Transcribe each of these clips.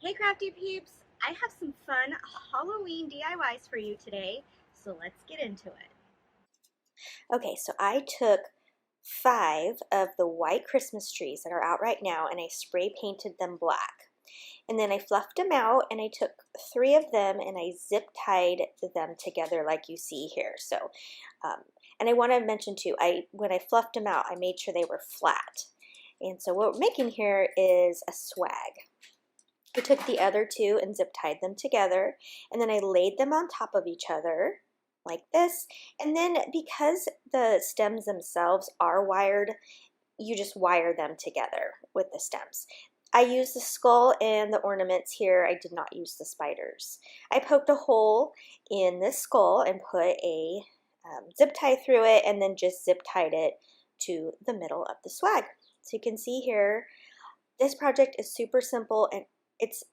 Hey Crafty Peeps! I have some fun Halloween DIYs for you today, so let's get into it. Okay, so I took 5 of the white Christmas trees that are out right now and I spray painted them black. And then I fluffed them out and I took 3 of them and I zip tied them together like you see here. Um, and I want to mention too, when I fluffed them out, I made sure they were flat. And so what we're making here is a swag. I took the other 2 and zip tied them together, and then I laid them on top of each other like this. And then because the stems themselves are wired, you just wire them together with the stems. I used the skull and the ornaments here. I did not use the spiders. I poked a hole in this skull and put a zip tie through it, and then just zip tied it to the middle of the swag. So you can see here, this project is super simple and it's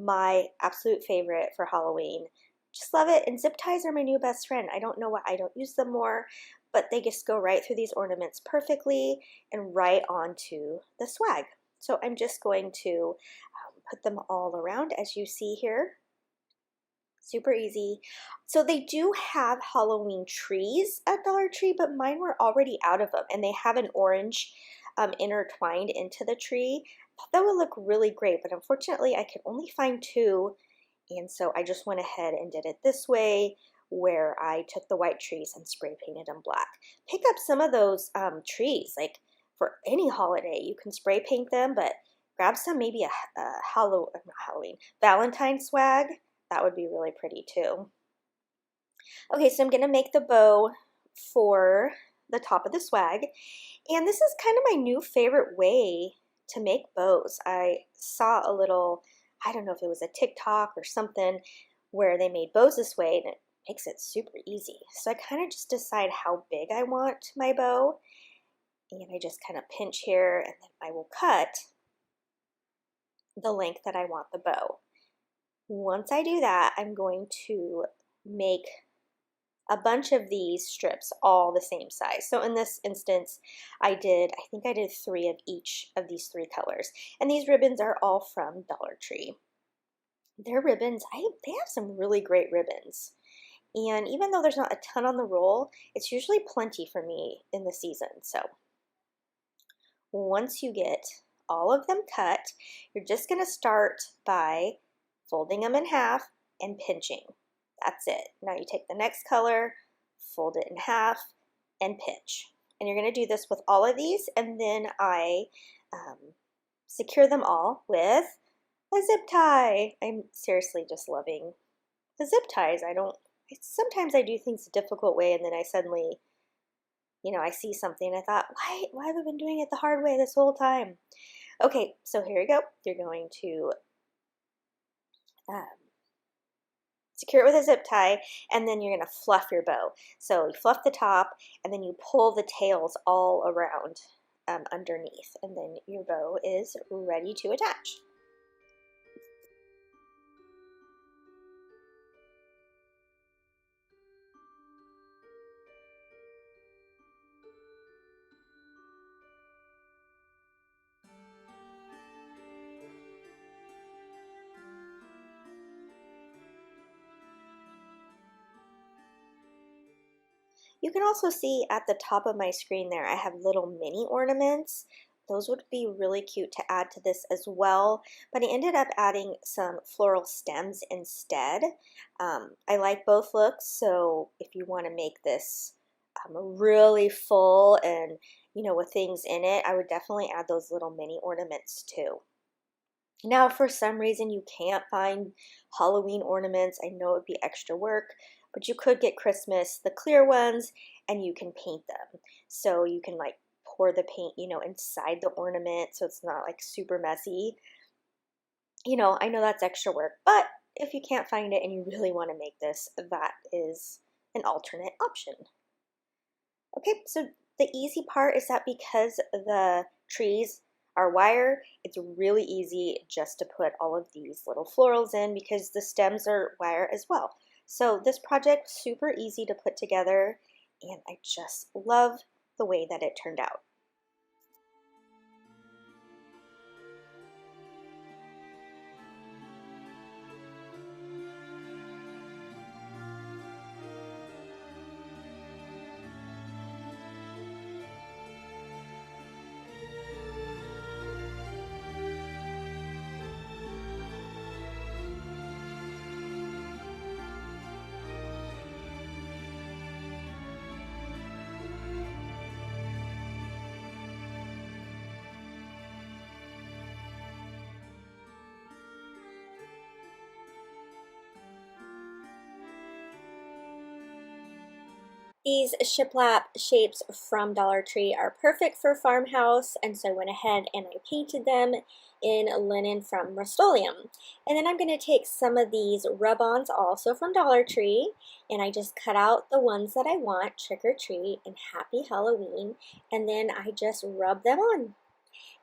my absolute favorite for Halloween. Just love it. And zip ties are my new best friend. I don't know why I don't use them more, but they just go right through these ornaments perfectly and right onto the swag. So I'm just going to put them all around as you see here. Super easy. So they do have Halloween trees at Dollar Tree, but mine were already out of them and they have an orange intertwined into the tree. I thought that would look really great, but unfortunately I could only find 2, and so I just went ahead and did it this way, where I took the white trees and spray painted them black. Pick up some of those trees, like for any holiday. You can spray paint them, but grab some, maybe a Halloween, Valentine swag. That would be really pretty too. Okay, so I'm gonna make the bow for the top of the swag. And this is kind of my new favorite way to make bows. I saw a little, I don't know if it was a TikTok or something, where they made bows this way and it makes it super easy. So I kind of just decide how big I want my bow. And I just kind of pinch here and then I will cut the length that I want the bow. Once I do that, I'm going to make a bunch of these strips all the same size. So in this instance, I think I did 3 of each of these 3 colors. And these ribbons are all from Dollar Tree. Their ribbons, they have some really great ribbons. And even though there's not a ton on the roll, it's usually plenty for me in the season. So once you get all of them cut, you're just gonna start by folding them in half and pinching. That's it. Now you take the next color, fold it in half, and pinch. And you're going to do this with all of these, and then I secure them all with a zip tie. I'm seriously just loving the zip ties. Sometimes I do things a difficult way, and then I suddenly, I see something, and I thought, why have I been doing it the hard way this whole time? Okay, so here you go. You're going to secure it with a zip tie, and then you're going to fluff your bow. So you fluff the top, and then you pull the tails all around underneath, and then your bow is ready to attach. You can also see at the top of my screen there, I have little mini ornaments. Those would be really cute to add to this as well, but I ended up adding some floral stems instead. I like both looks, so if you want to make this really full and with things in it, I would definitely add those little mini ornaments too. Now, if for some reason you can't find Halloween ornaments, I know it would be extra work, but you could get Christmas, the clear ones, and you can paint them. So you can like pour the paint, inside the ornament so it's not like super messy. I know that's extra work, but if you can't find it and you really want to make this, that is an alternate option. Okay, so the easy part is that because the trees are wire, it's really easy just to put all of these little florals in because the stems are wire as well. So this project, super easy to put together, and I just love the way that it turned out. These shiplap shapes from Dollar Tree are perfect for farmhouse, and so I went ahead and I painted them in linen from Rust-Oleum. And then I'm going to take some of these rub-ons also from Dollar Tree, and I just cut out the ones that I want, Trick or Treat and Happy Halloween, and then I just rub them on.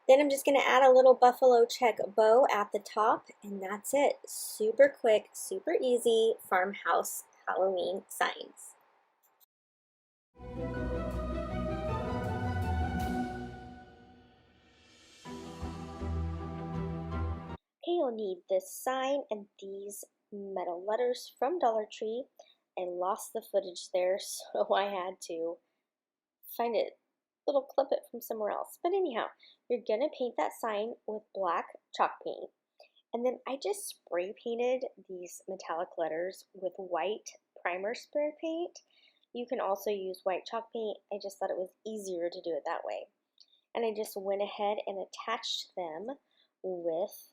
Then I'm just going to add a little buffalo check bow at the top, and that's it. Super quick, super easy farmhouse Halloween signs. Okay, you'll need this sign and these metal letters from Dollar Tree. I lost the footage there, so I had to find it, little clip it from somewhere else. But anyhow, you're gonna paint that sign with black chalk paint. And then I just spray painted these metallic letters with white primer spray paint. You can also use white chalk paint. I just thought it was easier to do it that way. And I just went ahead and attached them with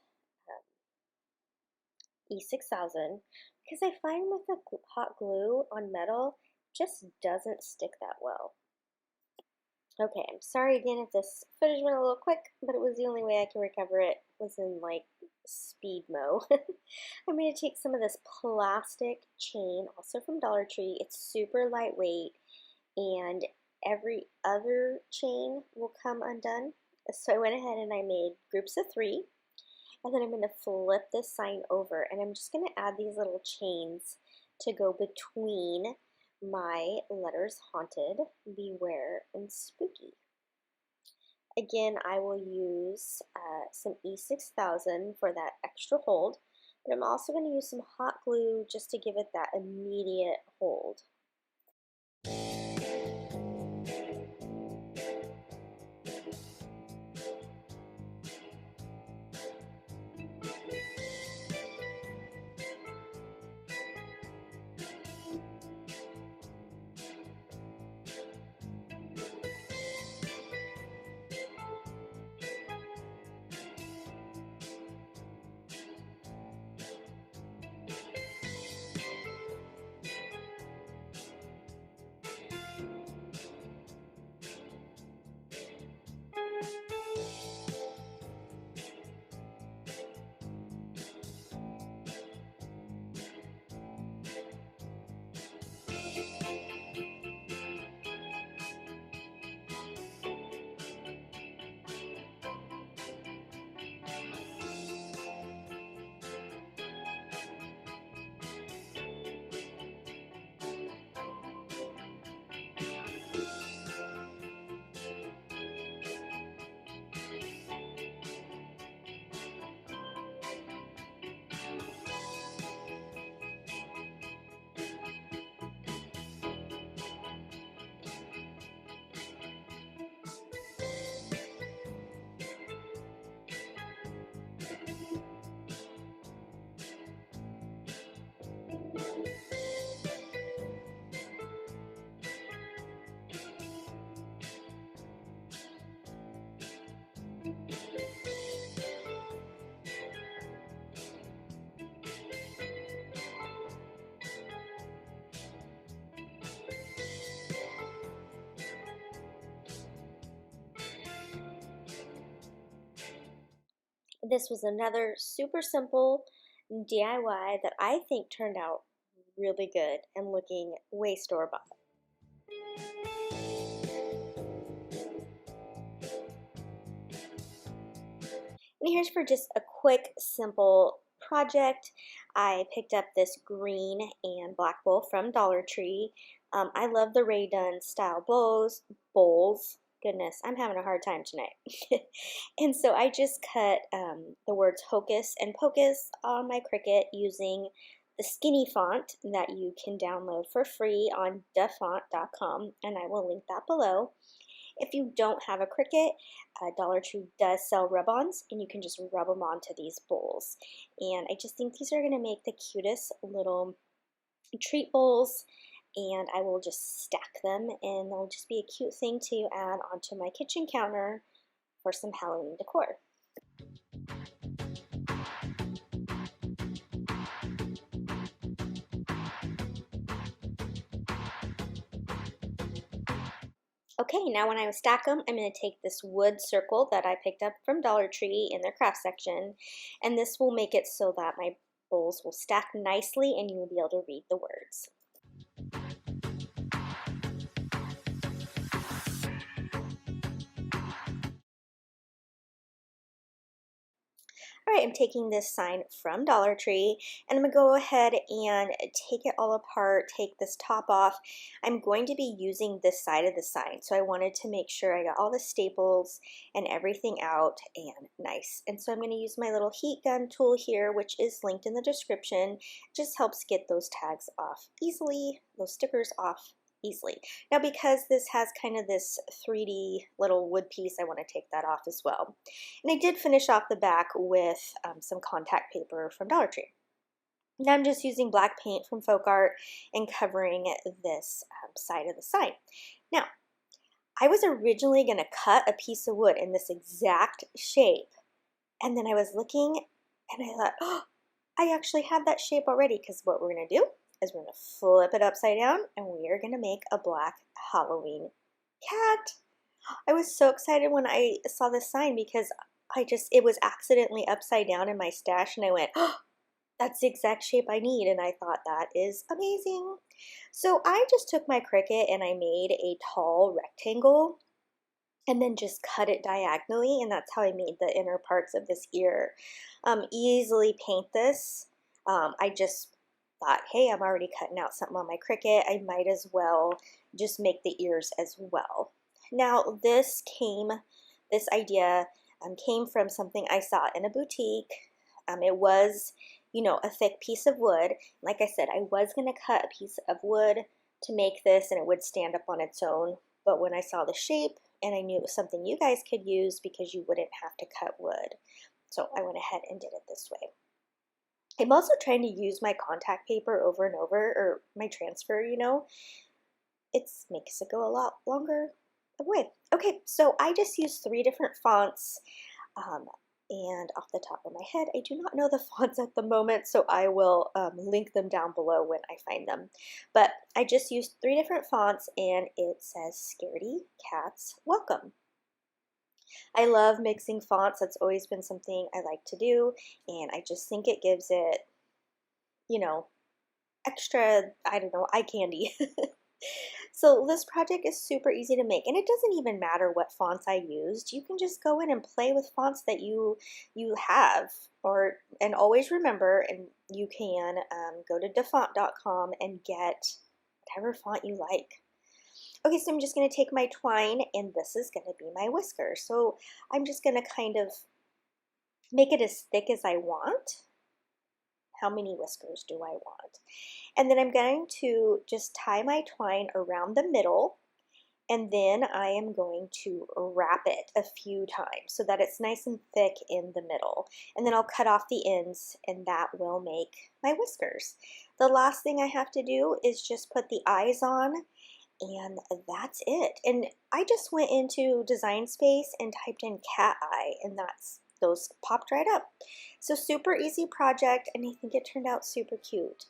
E6000 because I find with the hot glue on metal just doesn't stick that well. Okay, I'm sorry again if this footage went a little quick, but it was the only way I can recover it was in like speed mo. I'm going to take some of this plastic chain, also from Dollar Tree. It's super lightweight and every other chain will come undone. So I went ahead and I made groups of 3. And then I'm going to flip this sign over and I'm just going to add these little chains to go between my letters Haunted, Beware, and Spooky. Again, I will use some E6000 for that extra hold, but I'm also going to use some hot glue just to give it that immediate hold. This was another super simple DIY that I think turned out really good and looking way store-bought. And here's for just a quick, simple project. I picked up this green and black bowl from Dollar Tree. I love the Ray Dunn style bowls. Goodness, I'm having a hard time tonight. And so I just cut the words Hocus and Pocus on my Cricut using the skinny font that you can download for free on defont.com, and I will link that below. If you don't have a Cricut, Dollar Tree does sell rub-ons, and you can just rub them onto these bowls. And I just think these are going to make the cutest little treat bowls, and I will just stack them, and they'll just be a cute thing to add onto my kitchen counter for some Halloween decor. Okay, now when I stack them, I'm going to take this wood circle that I picked up from Dollar Tree in their craft section, and this will make it so that my bowls will stack nicely and you will be able to read the words. All right, I'm taking this sign from Dollar Tree and I'm gonna go ahead and take it all apart, take this top off. I'm going to be using this side of the sign, so I wanted to make sure I got all the staples and everything out and nice. And so I'm gonna use my little heat gun tool here, which is linked in the description. It just helps get those tags off easily, those stickers off easily. Now because this has kind of this 3D little wood piece, I want to take that off as well. And I did finish off the back with some contact paper from Dollar Tree. Now I'm just using black paint from Folk Art and covering this side of the sign. Now, I was originally going to cut a piece of wood in this exact shape, and then I was looking and I thought, oh, I actually had that shape already, because what we're going to do is we're going to flip it upside down and we are going to make a black Halloween cat. I was so excited when I saw this sign because it was accidentally upside down in my stash and I went, oh, that's the exact shape I need, and I thought that is amazing. So I just took my Cricut and I made a tall rectangle and then just cut it diagonally, and that's how I made the inner parts of this ear. Easily paint this. I just thought, hey, I'm already cutting out something on my Cricut. I might as well just make the ears as well. Now this idea came from something I saw in a boutique. It was, you know, a thick piece of wood. Like I said, I was going to cut a piece of wood to make this and it would stand up on its own. But when I saw the shape and I knew it was something you guys could use because you wouldn't have to cut wood, so I went ahead and did it this way. I'm also trying to use my contact paper over and over, or my transfer, you know. It makes it go a lot longer away. Okay, so I just used 3 different fonts, and off the top of my head, I do not know the fonts at the moment, so I will link them down below when I find them. But I just used 3 different fonts, and it says Scaredy Cats Welcome. I love mixing fonts. That's always been something I like to do, and I just think it gives it, you know, extra, I don't know, eye candy. So this project is super easy to make, and it doesn't even matter what fonts I used. You can just go in and play with fonts that you have, and always remember, and you can go to defont.com and get whatever font you like. Okay, so I'm just going to take my twine, and this is going to be my whisker. So I'm just going to kind of make it as thick as I want. How many whiskers do I want? And then I'm going to just tie my twine around the middle, and then I am going to wrap it a few times so that it's nice and thick in the middle. And then I'll cut off the ends, and that will make my whiskers. The last thing I have to do is just put the eyes on, and that's it. And I just went into Design Space and typed in cat eye, and those popped right up. So super easy project, and I think it turned out super cute.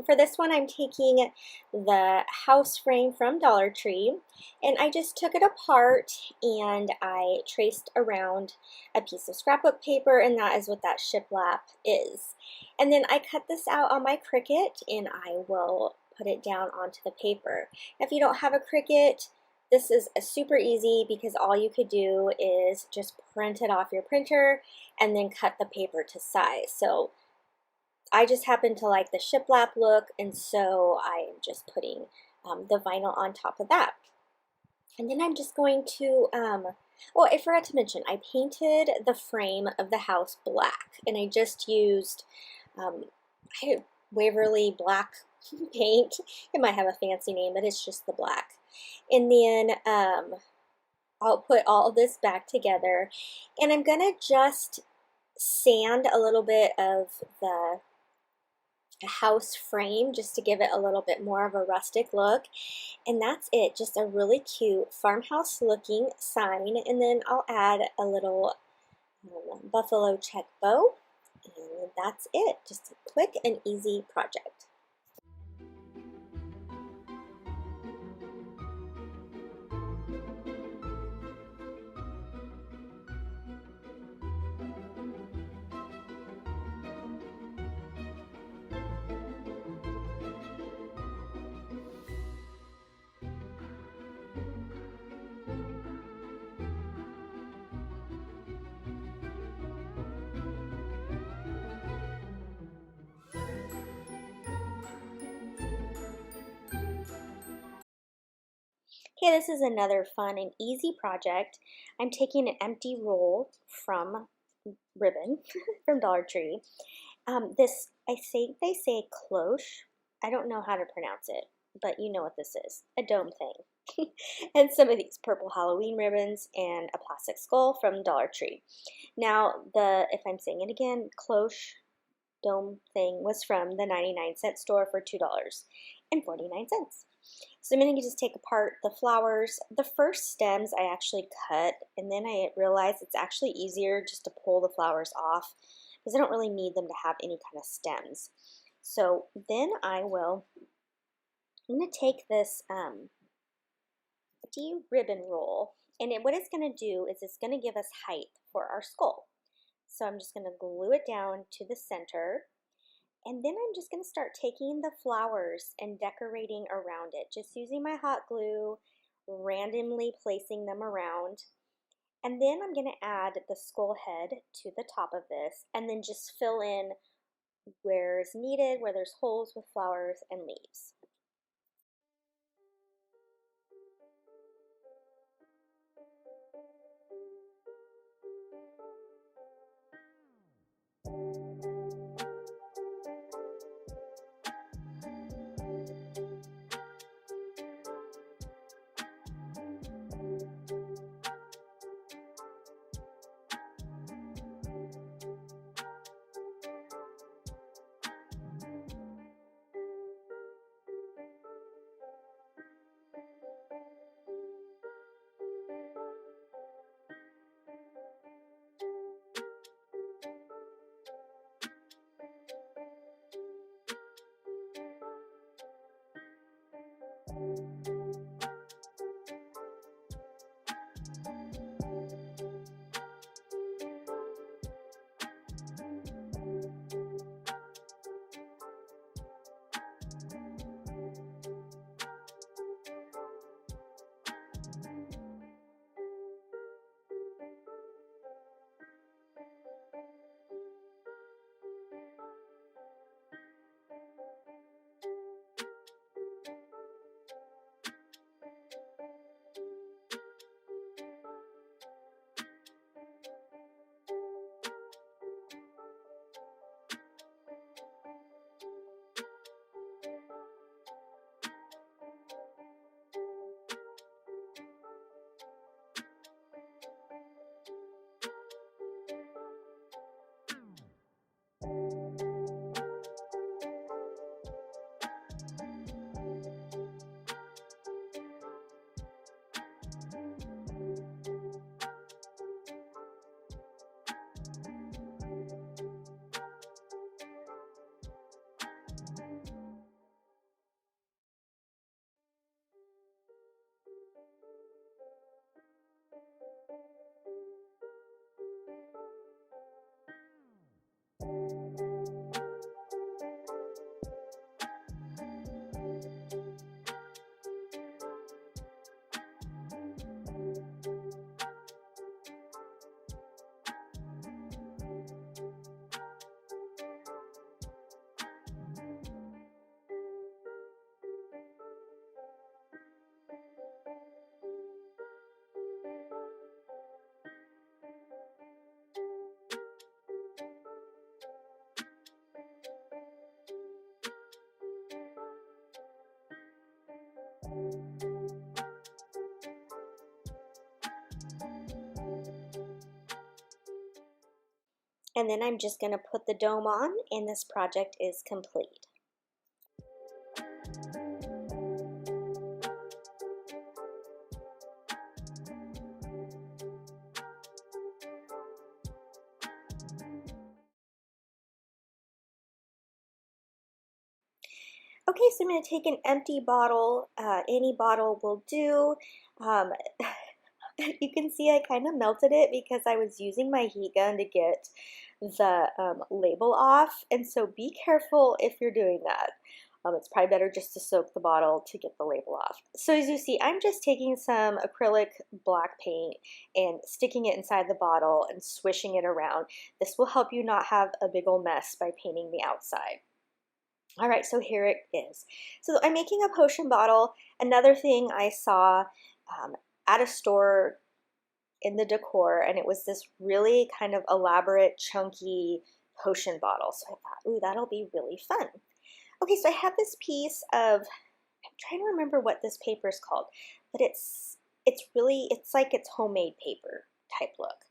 For this one, I'm taking the house frame from Dollar Tree, and I just took it apart and I traced around a piece of scrapbook paper, and that is what that shiplap is. And then I cut this out on my Cricut, and I will put it down onto the paper. If you don't have a Cricut, This is super easy because all you could do is just print it off your printer and then cut the paper to size. So I just happen to like the shiplap look, and so I am just putting the vinyl on top of that. And then I'm just going to, oh, I forgot to mention, I painted the frame of the house black, and I just used Waverly black paint. It might have a fancy name, but it's just the black. And then I'll put all of this back together, and I'm gonna just sand a little bit of the house frame just to give it a little bit more of a rustic look. And that's it, just a really cute farmhouse looking sign. And then I'll add a little buffalo check bow, and that's it, just a quick and easy project. Okay, this is another fun and easy project. I'm taking an empty roll from ribbon from Dollar Tree. This, I think they say cloche. I don't know how to pronounce it, but you know what this is, a dome thing. And some of these purple Halloween ribbons and a plastic skull from Dollar Tree. Now, if I'm saying it again, cloche dome thing was from the 99-cent store for $2.49. So I'm going to just take apart the flowers. The first stems I actually cut, and then I realized it's actually easier just to pull the flowers off because I don't really need them to have any kind of stems. So then I'm going to take this ribbon roll, and what it's going to do is it's going to give us height for our skull. So I'm just going to glue it down to the center. And then I'm just going to start taking the flowers and decorating around it, just using my hot glue, randomly placing them around. And then I'm going to add the skull head to the top of this, and then just fill in where is needed, where there's holes with flowers and leaves. And then I'm just going to put the dome on, and this project is complete. Okay, so I'm going to take an empty bottle. Any bottle will do. You can see I kind of melted it because I was using my heat gun to get the label off, and so be careful if you're doing that. It's probably better just to soak the bottle to get the label off. So as you see, I'm just taking some acrylic black paint and sticking it inside the bottle and swishing it around. This will help you not have a big old mess by painting the outside. All right, so here it is. So I'm making a potion bottle. Another thing I saw at a store in the decor, and it was this really kind of elaborate, chunky potion bottle. So I thought, ooh, that'll be really fun. Okay, so I have this piece of, I'm trying to remember what this paper is called, but it's like it's homemade paper type look.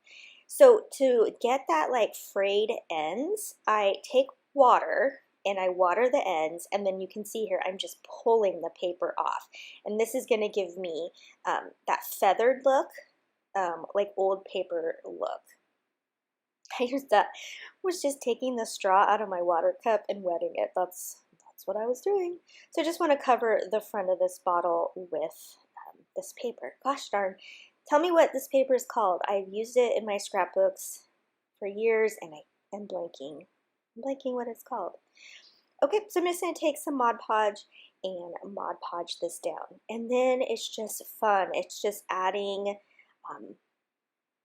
So to get that like frayed ends, I take water and I water the ends, and then you can see here I'm just pulling the paper off, and this is going to give me that feathered look, like old paper look. I was just taking the straw out of my water cup and wetting it. That's what I was doing. So I just want to cover the front of this bottle with this paper. Gosh darn, tell me what this paper is called. I've used it in my scrapbooks for years, and I am blanking. I'm blanking what it's called. Okay, so I'm just going to take some Mod Podge and Mod Podge this down. And then it's just fun. It's just adding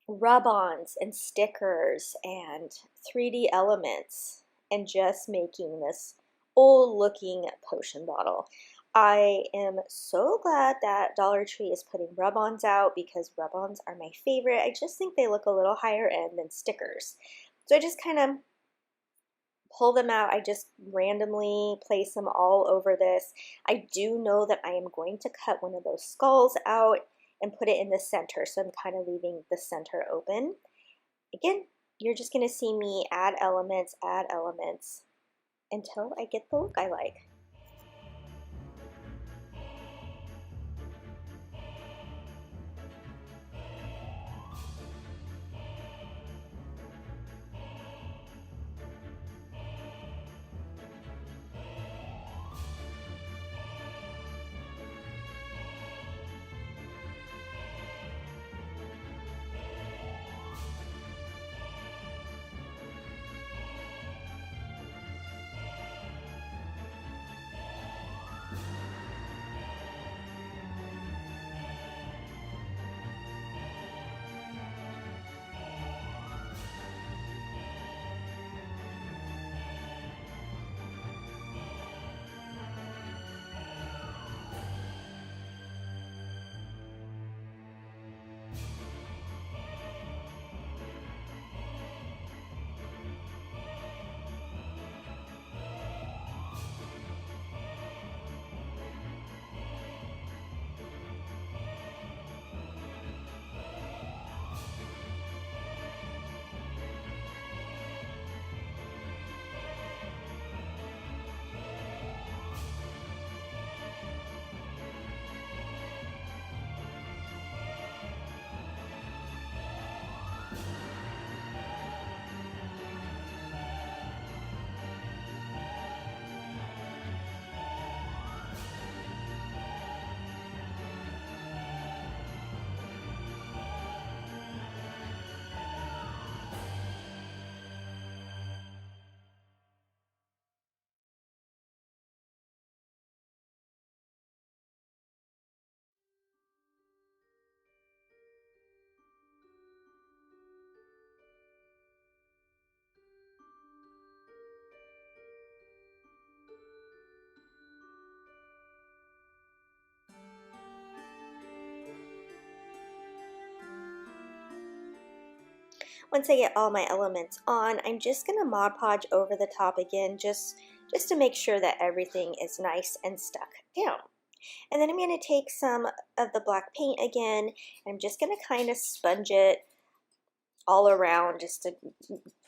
rub-ons and stickers and 3D elements and just making this old looking potion bottle. I am so glad that Dollar Tree is putting rub-ons out because rub-ons are my favorite. I just think they look a little higher end than stickers. So I just kind of pull them out. I just randomly place them all over this. I do know that I am going to cut one of those skulls out and put it in the center, so I'm kind of leaving the center open. Again, you're just going to see me add elements until I get the look I like. Once I get all my elements on, I'm just going to Mod Podge over the top again, just to make sure that everything is nice and stuck down. And then I'm going to take some of the black paint again, and I'm just going to kind of sponge it all around just to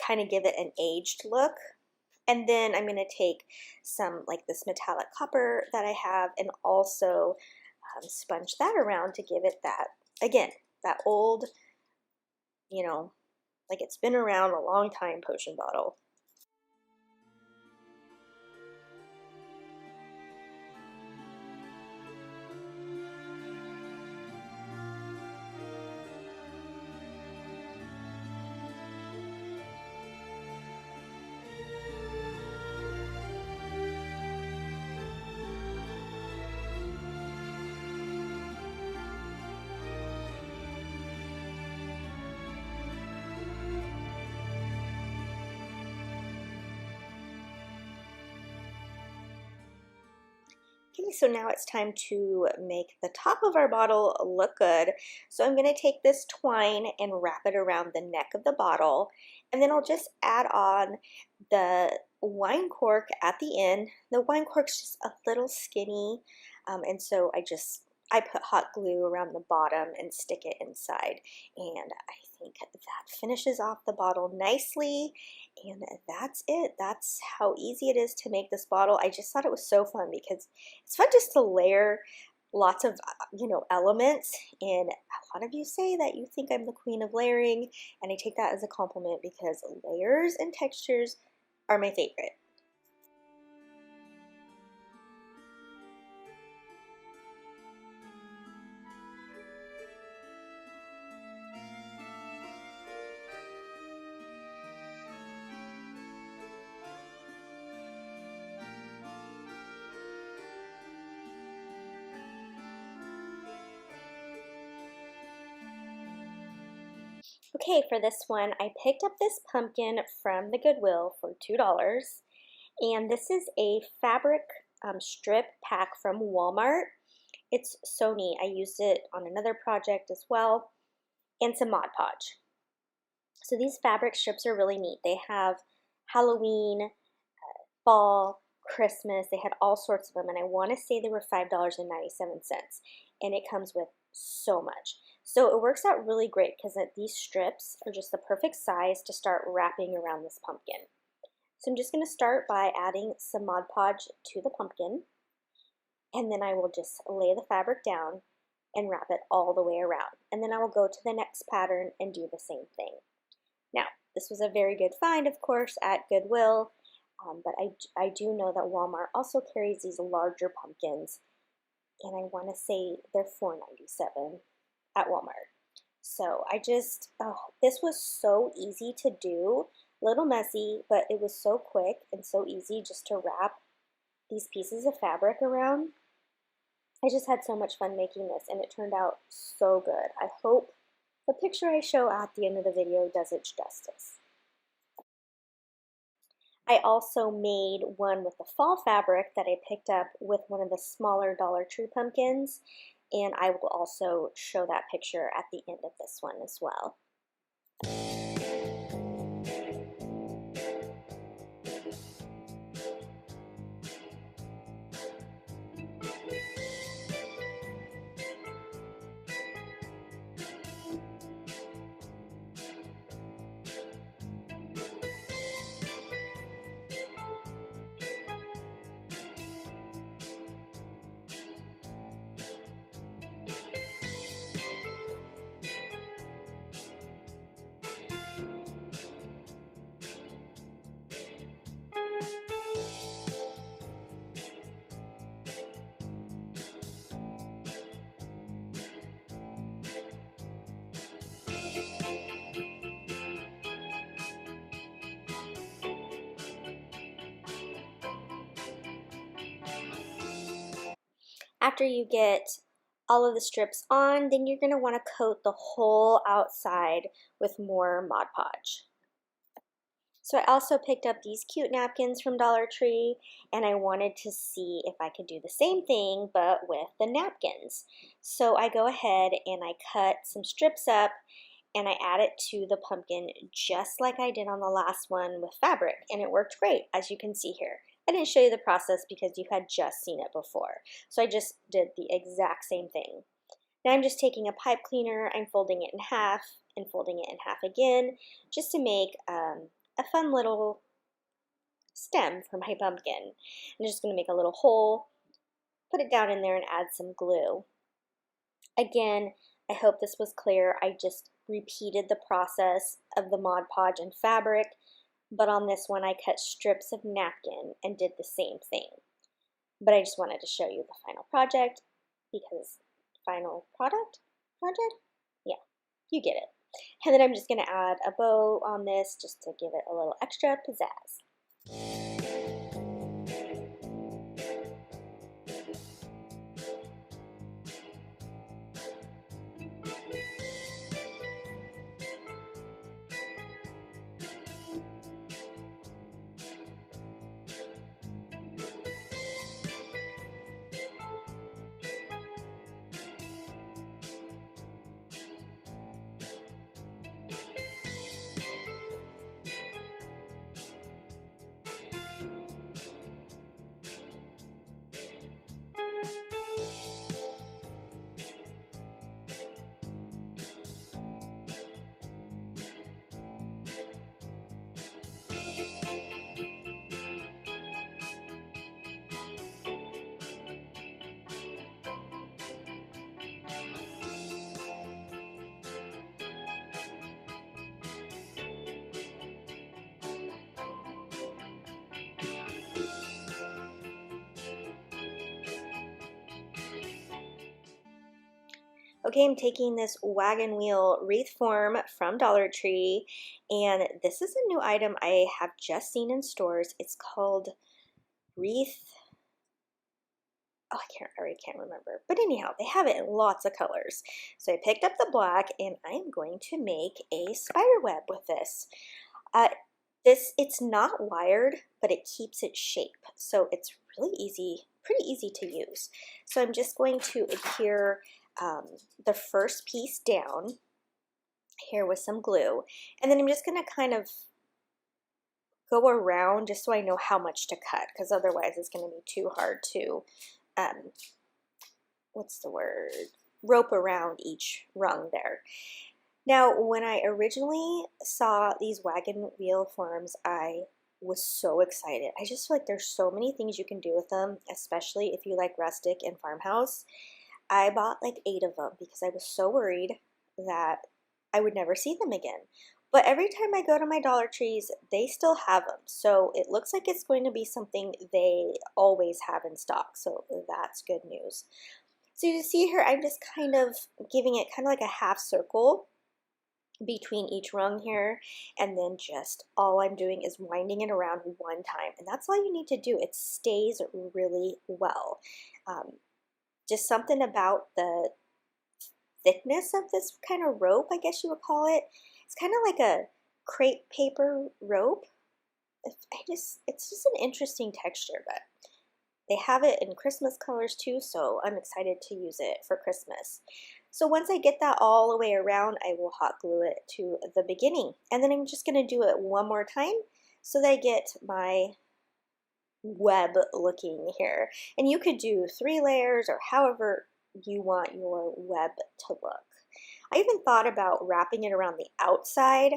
kind of give it an aged look. And then I'm going to take some like this metallic copper that I have and also sponge that around to give it that, again, that old, you know, like it's been around a long time potion bottle. Okay, so now it's time to make the top of our bottle look good. So I'm going to take this twine and wrap it around the neck of the bottle, and then I'll just add on the wine cork at the end. The wine cork's just a little skinny, and so I put hot glue around the bottom and stick it inside, and I think that finishes off the bottle nicely, and that's it. That's how easy it is to make this bottle. I just thought it was so fun because it's fun just to layer lots of, elements, and a lot of you say that you think I'm the queen of layering, and I take that as a compliment because layers and textures are my favorite. Okay, for this one, I picked up this pumpkin from the Goodwill for $2, and this is a fabric strip pack from Walmart. It's so neat. I used it on another project as well, and some Mod Podge. So these fabric strips are really neat. They have Halloween, fall, Christmas. They had all sorts of them, and I want to say they were $5.97, and it comes with so much. So it works out really great because these strips are just the perfect size to start wrapping around this pumpkin. So I'm just going to start by adding some Mod Podge to the pumpkin, and then I will just lay the fabric down and wrap it all the way around. And then I will go to the next pattern and do the same thing. Now, this was a very good find, of course, at Goodwill, but I do know that Walmart also carries these larger pumpkins, and I want to say they're $4.97 at Walmart. So this was so easy to do, a little messy, but it was so quick and so easy just to wrap these pieces of fabric around. I just had so much fun making this, and it turned out so good. I hope the picture I show at the end of the video does it justice. I also made one with the fall fabric that I picked up with one of the smaller Dollar Tree pumpkins, and I will also show that picture at the end of this one as well. After you get all of the strips on, then you're going to want to coat the whole outside with more Mod Podge. So I also picked up these cute napkins from Dollar Tree, and I wanted to see if I could do the same thing but with the napkins. So I go ahead and I cut some strips up and I add it to the pumpkin just like I did on the last one with fabric, and it worked great, as you can see here. I didn't show you the process because you had just seen it before. So I just did the exact same thing. Now I'm just taking a pipe cleaner, I'm folding it in half and folding it in half again, just to make a fun little stem for my pumpkin. I'm just going to make a little hole, put it down in there, and add some glue. Again, I hope this was clear. I just repeated the process of the Mod Podge and fabric, but on this one I cut strips of napkin and did the same thing. But I just wanted to show you the final project because final project? Yeah, you get it. And then I'm just going to add a bow on this just to give it a little extra pizzazz. Okay, I'm taking this wagon wheel wreath form from Dollar Tree, and this is a new item I have just seen in stores. It's called wreath. Oh, I already can't remember. But anyhow, they have it in lots of colors. So I picked up the black, and I'm going to make a spider web with this. It's not wired, but it keeps its shape. So it's really easy, pretty easy to use. So I'm just going to adhere the first piece down here with some glue, and then I'm just going to kind of go around just so I know how much to cut, because otherwise it's going to be too hard to what's the word, rope around each rung there. Now when I originally saw these wagon wheel forms, I was so excited. I just feel like there's so many things you can do with them, especially if you like rustic and farmhouse. I bought like 8 of them because I was so worried that I would never see them again. But every time I go to my Dollar Trees, they still have them. So it looks like it's going to be something they always have in stock. So that's good news. So you see here, I'm just kind of giving it kind of like a half circle between each rung here, and then just all I'm doing is winding it around one time. And that's all you need to do. It stays really well. Just something about the thickness of this kind of rope, I guess you would call it. It's kind of like a crepe paper rope. It's just an interesting texture, but they have it in Christmas colors too, so I'm excited to use it for Christmas. So once I get that all the way around, I will hot glue it to the beginning. And then I'm just going to do it one more time so that I get my web looking here. And you could do 3 layers or however you want your web to look. I even thought about wrapping it around the outside,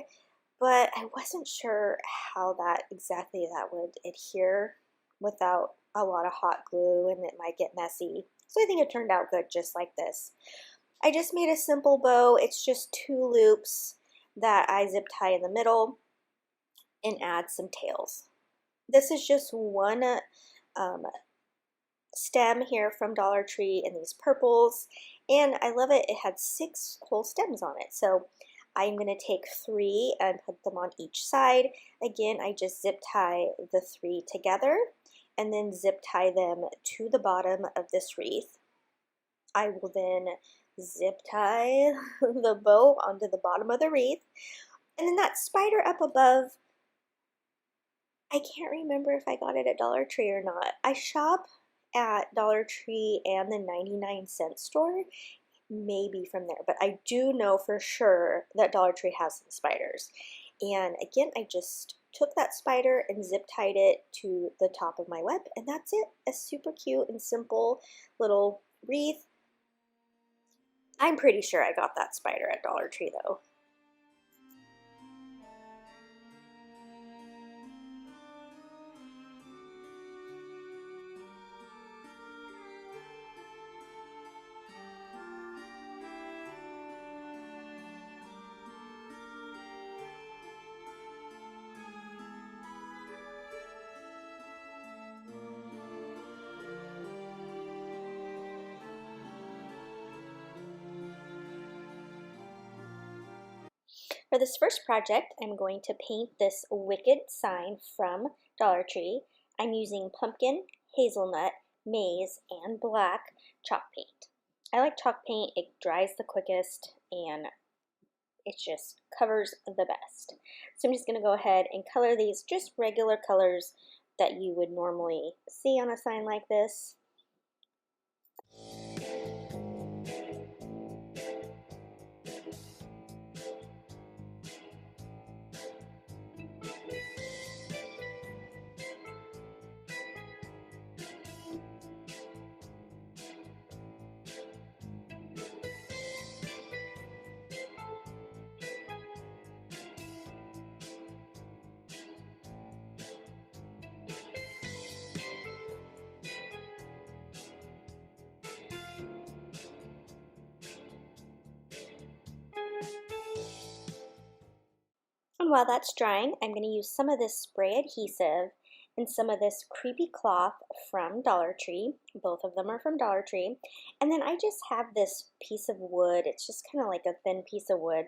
but I wasn't sure how exactly that would adhere without a lot of hot glue, and it might get messy. So I think it turned out good just like this. I just made a simple bow. It's just 2 loops that I zip tie in the middle and add some tails. This is just one stem here from Dollar Tree in these purples, and I love it. It had 6 whole stems on it. So I'm going to take 3 and put them on each side. Again, I just zip tie the 3 together and then zip tie them to the bottom of this wreath. I will then zip tie the bow onto the bottom of the wreath, and then that spider up above, I can't remember if I got it at Dollar Tree or not. I shop at Dollar Tree and the 99-cent store, maybe from there, but I do know for sure that Dollar Tree has some spiders. And again, I just took that spider and zip tied it to the top of my web, and that's it. A super cute and simple little wreath. I'm pretty sure I got that spider at Dollar Tree though. For this first project, I'm going to paint this wicked sign from Dollar Tree. I'm using pumpkin, hazelnut, maize, and black chalk paint. I like chalk paint, it dries the quickest and it just covers the best. So I'm just going to go ahead and color these just regular colors that you would normally see on a sign like this. And while that's drying, I'm going to use some of this spray adhesive and some of this creepy cloth from Dollar Tree. Both of them are from Dollar Tree. And then I just have this piece of wood. It's just kind of like a thin piece of wood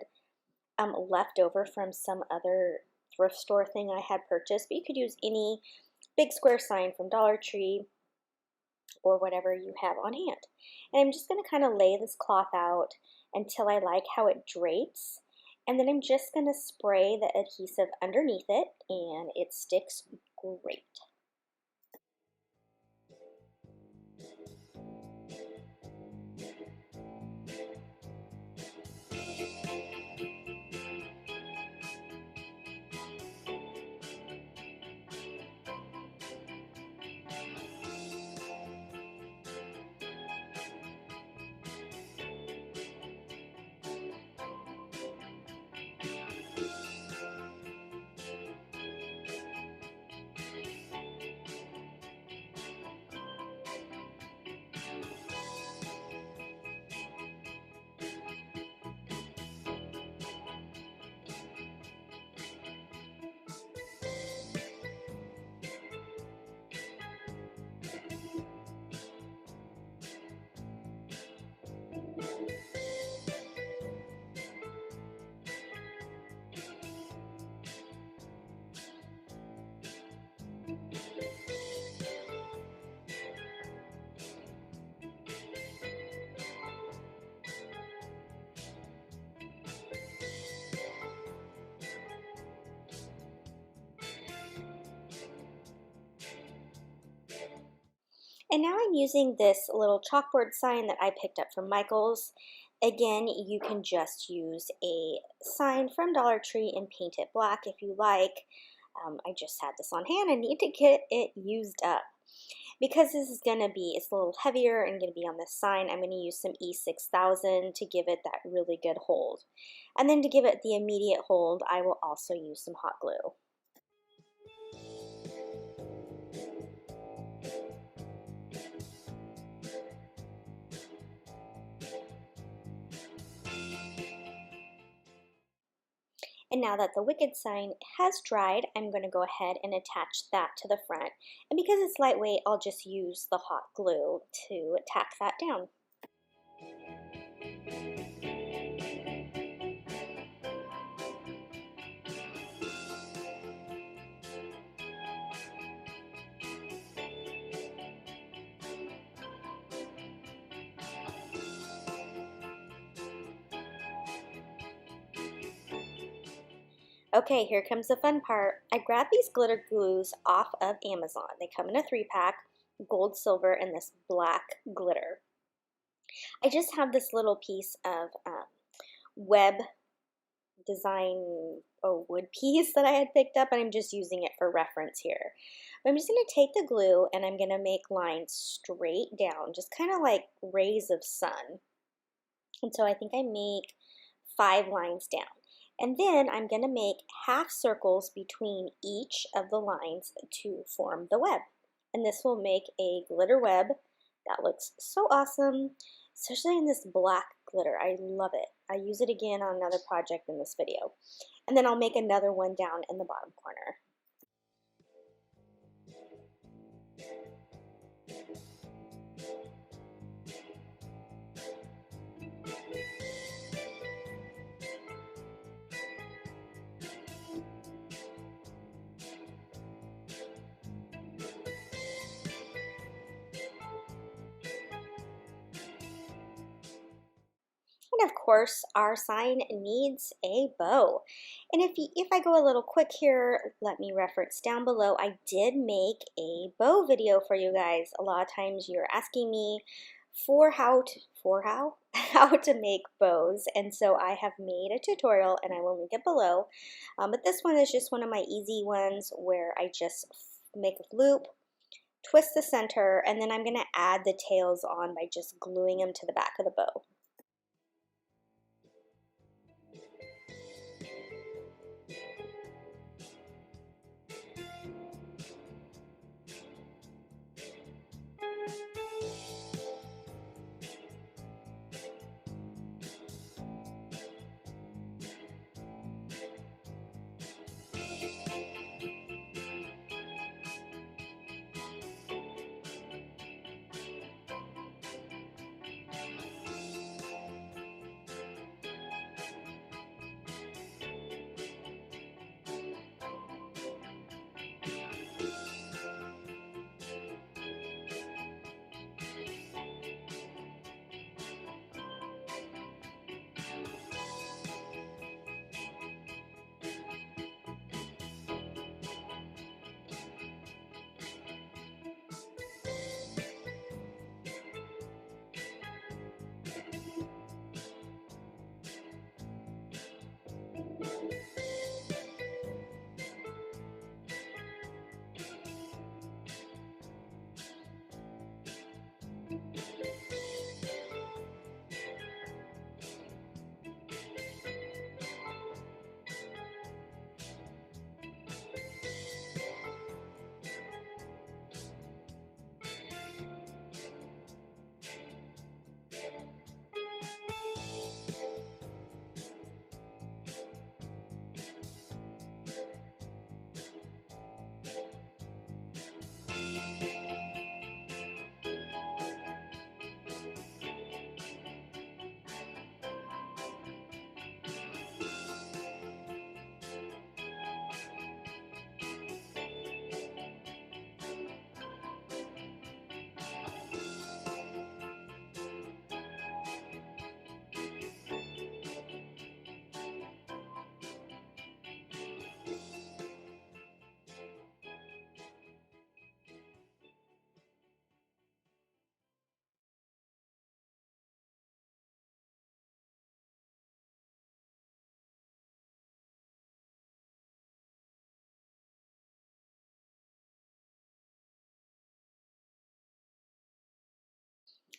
left over from some other thrift store thing I had purchased. But you could use any big square sign from Dollar Tree or whatever you have on hand. And I'm just going to kind of lay this cloth out until I like how it drapes. And then I'm just going to spray the adhesive underneath it, and it sticks great. And now I'm using this little chalkboard sign that I picked up from Michael's. Again, you can just use a sign from Dollar Tree and paint it black if you like. I just had this on hand. I need to get it used up. Because this is going to be, it's a little heavier and going to be on this sign, I'm going to use some E6000 to give it that really good hold. And then to give it the immediate hold, I will also use some hot glue. And now that the wicked sign has dried, I'm going to go ahead and attach that to the front. And because it's lightweight, I'll just use the hot glue to tack that down. Okay, here comes the fun part. I grabbed these glitter glues off of Amazon. They come in a 3-pack, gold, silver, and this black glitter. I just have this little piece of web design wood piece that I had picked up, and I'm just using it for reference here. But I'm just going to take the glue and I'm going to make lines straight down, just kind of like rays of sun. And so I think I make 5 lines down. And then I'm going to make half circles between each of the lines to form the web. And this will make a glitter web that looks so awesome, especially in this black glitter. I love it. I use it again on another project in this video. And then I'll make another one down in the bottom corner. And of course, our sign needs a bow. And if I go a little quick here, let me reference down below. I did make a bow video for you guys. A lot of times you're asking me how to make bows, and so I have made a tutorial, and I will link it below. But this one is just one of my easy ones where I just make a loop, twist the center, and then I'm going to add the tails on by just gluing them to the back of the bow.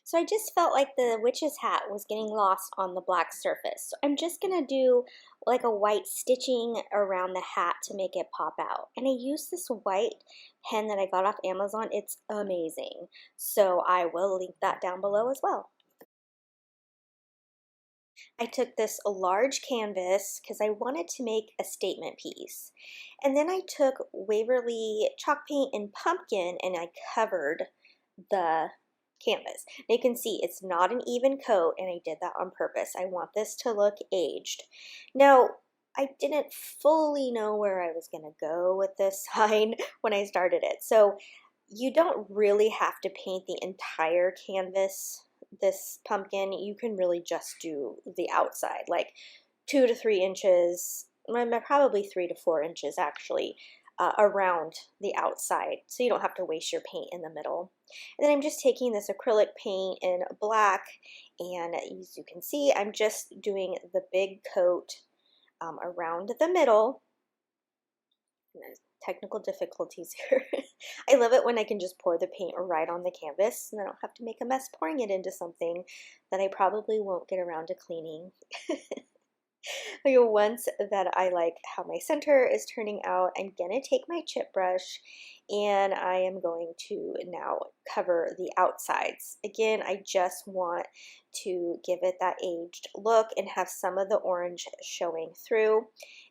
So I just felt like the witch's hat was getting lost on the black surface. So I'm just going to do like a white stitching around the hat to make it pop out. And I used this white pen that I got off Amazon. It's amazing. So I will link that down below as well. I took this large canvas because I wanted to make a statement piece. And then I took Waverly chalk paint and pumpkin and I covered the canvas. And you can see it's not an even coat, and I did that on purpose. I want this to look aged. Now, I didn't fully know where I was going to go with this sign when I started it. So you don't really have to paint the entire canvas, this pumpkin. You can really just do the outside, like 2 to 3 inches, probably 3 to 4 inches actually, around the outside, so you don't have to waste your paint in the middle. And then I'm just taking this acrylic paint in black, and as you can see, I'm just doing the big coat around the middle. Technical difficulties here. I love it when I can just pour the paint right on the canvas and I don't have to make a mess pouring it into something that I probably won't get around to cleaning. Once that I like how my center is turning out, I'm gonna take my chip brush and I am going to now cover the outsides. Again, I just want to give it that aged look and have some of the orange showing through.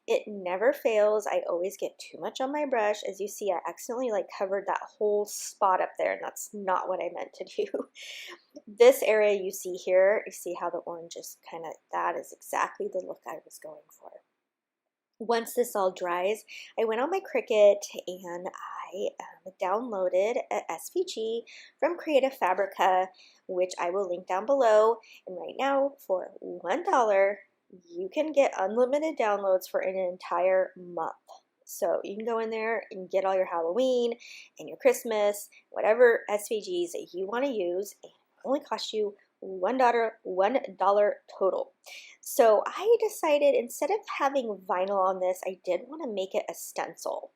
It never fails. I always get too much on my brush. As you see, I accidentally like covered that whole spot up there, and that's not what I meant to do. This area you see here, you see how the orange is kind of, that is exactly the look I was going for. Once this all dries, I went on my Cricut and I downloaded an SVG from Creative Fabrica, which I will link down below. And right now, for $1, you can get unlimited downloads for an entire month. So you can go in there and get all your Halloween and your Christmas, whatever SVGs that you want to use, and it only costs you $1 total. So I decided instead of having vinyl on this, I did want to make it a stencil.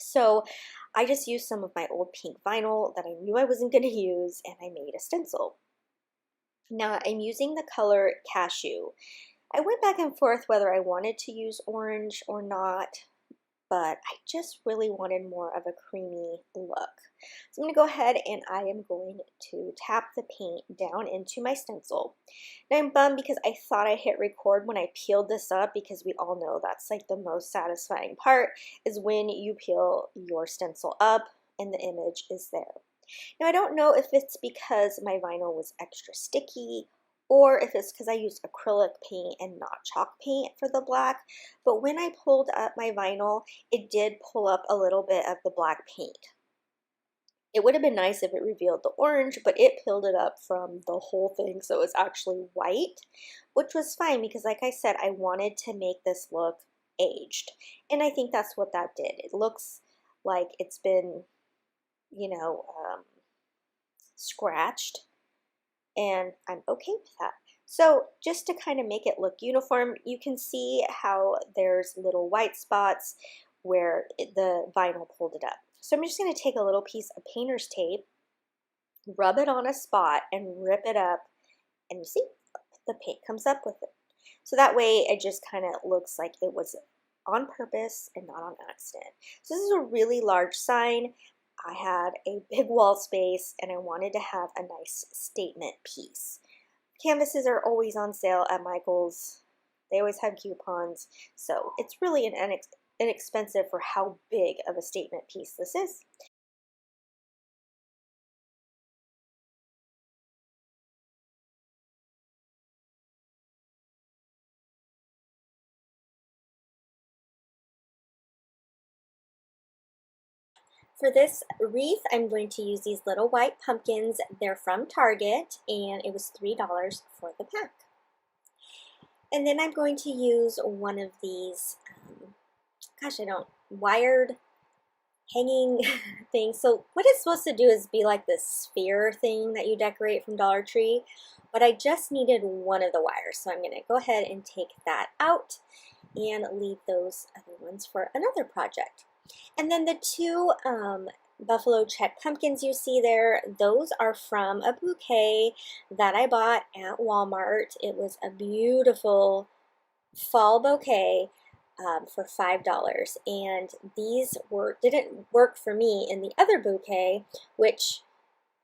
So I just used some of my old pink vinyl that I knew I wasn't going to use, and I made a stencil. Now I'm using the color Cashew. I went back and forth whether I wanted to use orange or not, but I just really wanted more of a creamy look. So I'm going to go ahead and I am going to tap the paint down into my stencil. Now I'm bummed because I thought I hit record when I peeled this up, because we all know that's like the most satisfying part, is when you peel your stencil up and the image is there. Now I don't know if it's because my vinyl was extra sticky or if it's because I used acrylic paint and not chalk paint for the black, but when I pulled up my vinyl, it did pull up a little bit of the black paint. It would have been nice if it revealed the orange, but it peeled it up from the whole thing, so it was actually white, which was fine because, like I said, I wanted to make this look aged, and I think that's what that did. It looks like it's been, you know, scratched, and I'm okay with that. So just to kind of make it look uniform, you can see how there's little white spots where the vinyl pulled it up. So I'm just going to take a little piece of painter's tape, rub it on a spot, and rip it up, and you see the paint comes up with it. So that way it just kind of looks like it was on purpose and not on accident. So this is a really large sign. I had a big wall space and I wanted to have a nice statement piece. Canvases are always on sale at Michael's. They always have coupons, so it's really inexpensive for how big of a statement piece this is. For this wreath, I'm going to use these little white pumpkins. They're from Target, and it was $3 for the pack. And then I'm going to use one of these, wired hanging things. So what it's supposed to do is be like this sphere thing that you decorate from Dollar Tree, but I just needed one of the wires. So I'm going to go ahead and take that out and leave those other ones for another project. And then the two buffalo check pumpkins you see there, those are from a bouquet that I bought at Walmart. It was a beautiful fall bouquet for $5, and these didn't work for me in the other bouquet, which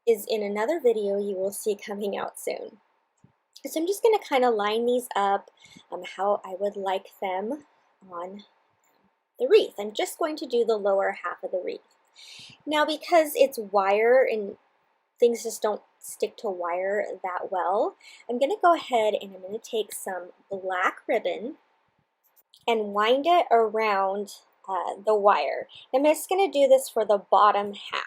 is in another video you will see coming out soon. So I'm just going to kind of line these up how I would like them on the wreath. I'm just going to do the lower half of the wreath. Now, because it's wire and things just don't stick to wire that well, I'm going to go ahead and I'm going to take some black ribbon and wind it around the wire. I'm just going to do this for the bottom half.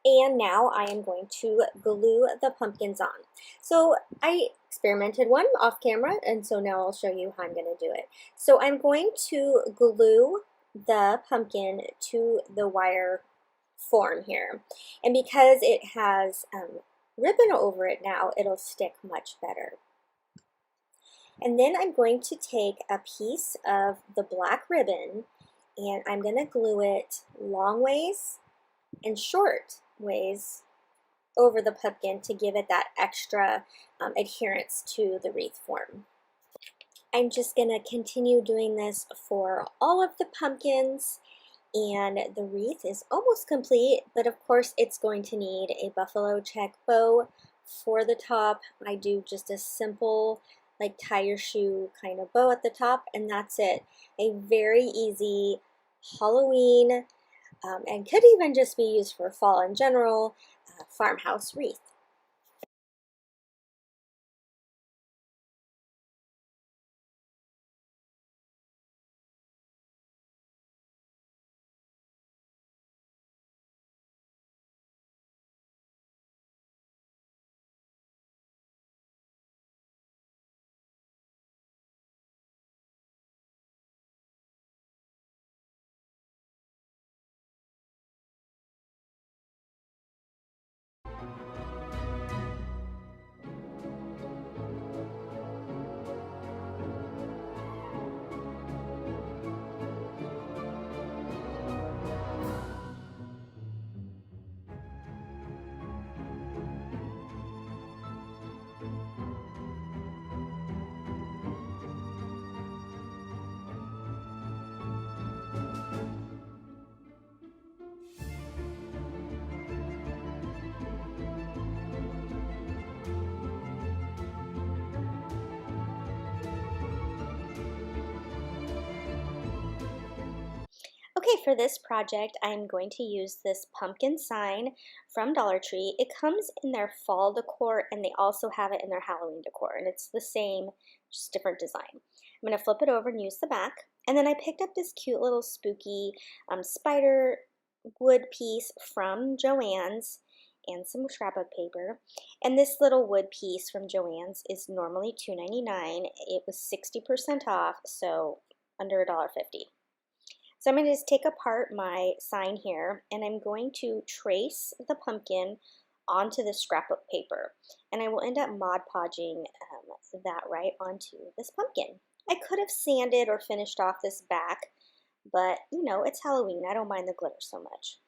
And now I am going to glue the pumpkins on. So I experimented one off camera, and so now I'll show you how I'm going to do it. So I'm going to glue the pumpkin to the wire form here. And because it has ribbon over it now, it'll stick much better. And then I'm going to take a piece of the black ribbon and I'm going to glue it long ways and short ways over the pumpkin to give it that extra adherence to the wreath form. I'm just going to continue doing this for all of the pumpkins, and the wreath is almost complete, but of course it's going to need a buffalo check bow for the top. I do just a simple like tie your shoe kind of bow at the top, and that's it. A very easy Halloween and could even just be used for fall in general farmhouse wreath. Okay, for this project, I'm going to use this pumpkin sign from Dollar Tree. It comes in their fall decor, and they also have it in their Halloween decor, and it's the same, just different design. I'm going to flip it over and use the back, and then I picked up this cute little spooky spider wood piece from Joann's and some scrapbook paper. And this little wood piece from Joann's is normally $2.99. It was 60% off, so under $1.50. So I'm going to just take apart my sign here, and I'm going to trace the pumpkin onto the scrapbook paper. And I will end up Mod Podging that right onto this pumpkin. I could have sanded or finished off this back, but you know, it's Halloween. I don't mind the glitter so much.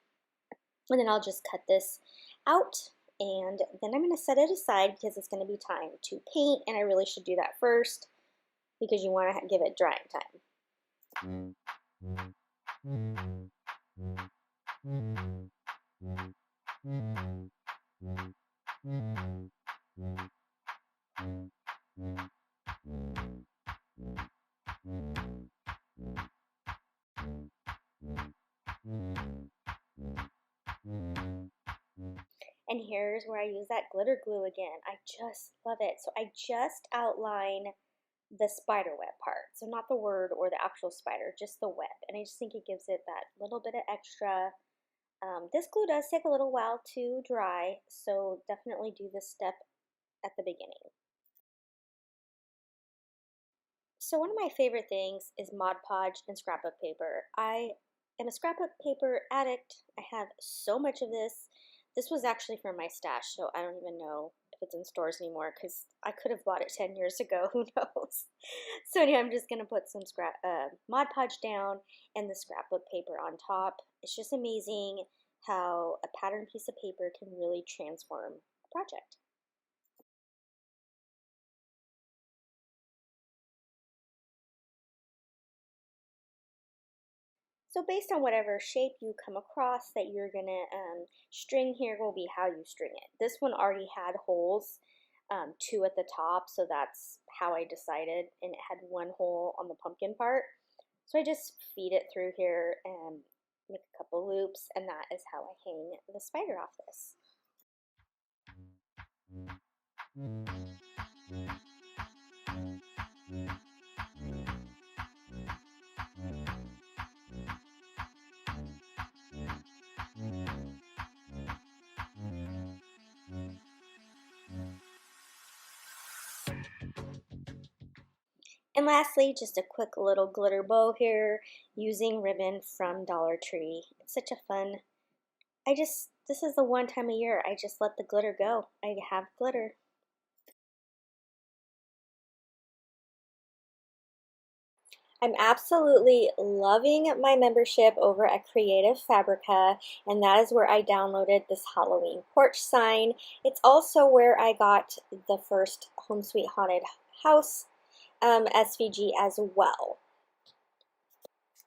And then I'll just cut this out, and then I'm going to set it aside because it's going to be time to paint, and I really should do that first because you want to give it drying time. And here's where I use that glitter glue again. I just love it. So I just outline the spider web part. So not the word or the actual spider, just the web. And I just think it gives it that little bit of extra. This glue does take a little while to dry, so definitely do this step at the beginning. So one of my favorite things is Mod Podge and scrapbook paper. I am a scrapbook paper addict. I have so much of this. This was actually from my stash, so I don't even know if it's in stores anymore because I could have bought it 10 years ago. Who knows? So anyway, I'm just going to put some Mod Podge down and the scrapbook paper on top. It's just amazing how a pattern piece of paper can really transform a project. So based on whatever shape you come across that you're gonna string here will be how you string it. This one already had holes, 2 at the top, so that's how I decided, and it had 1 hole on the pumpkin part. So I just feed it through here and make a couple loops, and that is how I hang the spider off this. And lastly, just a quick little glitter bow here using ribbon from Dollar Tree. It's such a fun, this is the one time a year I just let the glitter go. I have glitter. I'm absolutely loving my membership over at Creative Fabrica, and that is where I downloaded this Halloween porch sign. It's also where I got the first Home Sweet Haunted House SVG as well.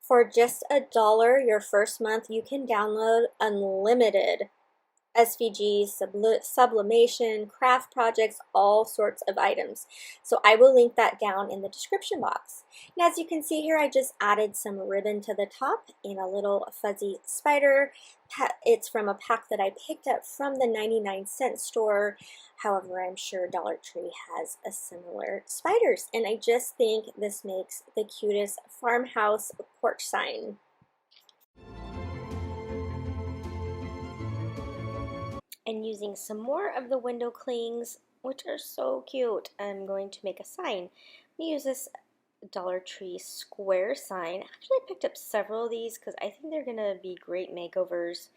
For just $1 your first month, you can download unlimited SVGs, sublimation, craft projects, all sorts of items. So I will link that down in the description box. And as you can see here, I just added some ribbon to the top in a little fuzzy spider. It's from a pack that I picked up from the 99-cent store. However, I'm sure Dollar Tree has a similar spiders. And I just think this makes the cutest farmhouse porch sign. And using some more of the window clings, which are so cute, I'm going to make a sign. We use this Dollar Tree square sign. Actually, I picked up several of these because I think they're going to be great makeovers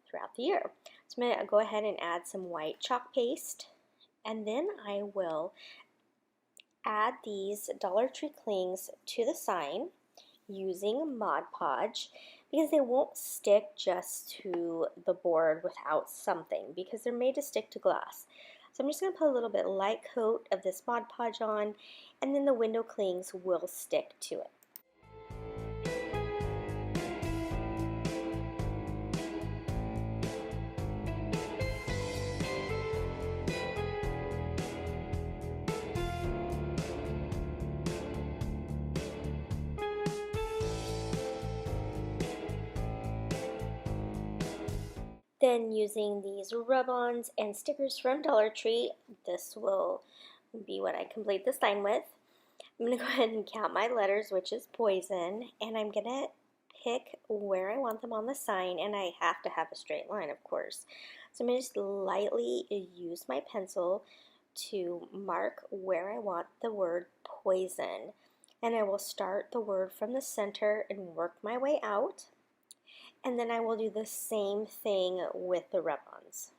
throughout the year. So I'm going to go ahead and add some white chalk paste, and then I will add these Dollar Tree clings to the sign using Mod Podge, because they won't stick just to the board without something, because they're made to stick to glass. So I'm just going to put a little bit light coat of this Mod Podge on, and then the window clings will stick to it. Then using these rub-ons and stickers from Dollar Tree, this will be what I complete the sign with. I'm going to go ahead and count my letters, which is poison, and I'm going to pick where I want them on the sign, and I have to have a straight line, of course. So I'm going to just lightly use my pencil to mark where I want the word poison. And I will start the word from the center and work my way out. And then I will do the same thing with the rub-ons.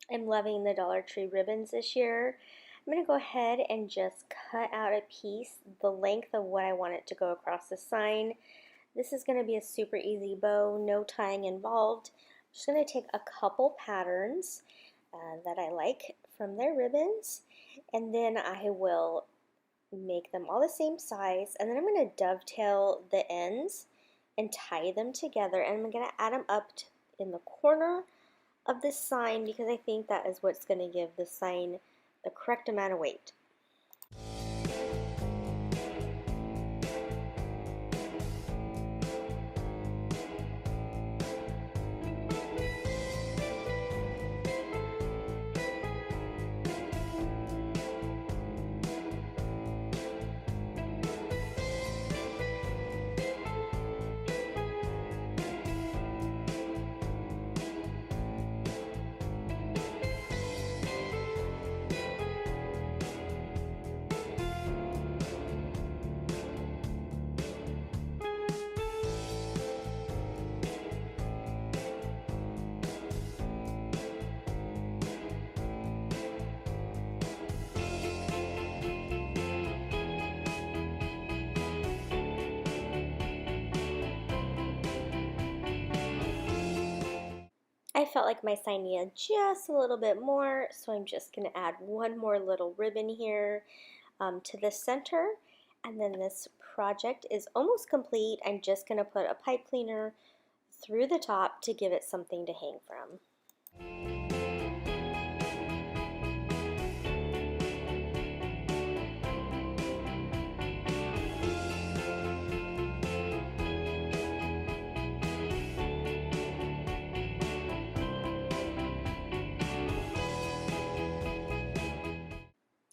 I'm loving the Dollar Tree ribbons this year. I'm going to go ahead and just cut out a piece the length of what I want it to go across the sign. This is going to be a super easy bow, no tying involved. I'm just going to take a couple patterns that I like from their ribbons, and then I will make them all the same size, and then I'm going to dovetail the ends and tie them together, and I'm going to add them up in the corner of this sign, because I think that is what's going to give the sign the correct amount of weight. felt like my sign needed just a little bit more, so I'm just going to add one more little ribbon here to the center. And then this project is almost complete. I'm just going to put a pipe cleaner through the top to give it something to hang from.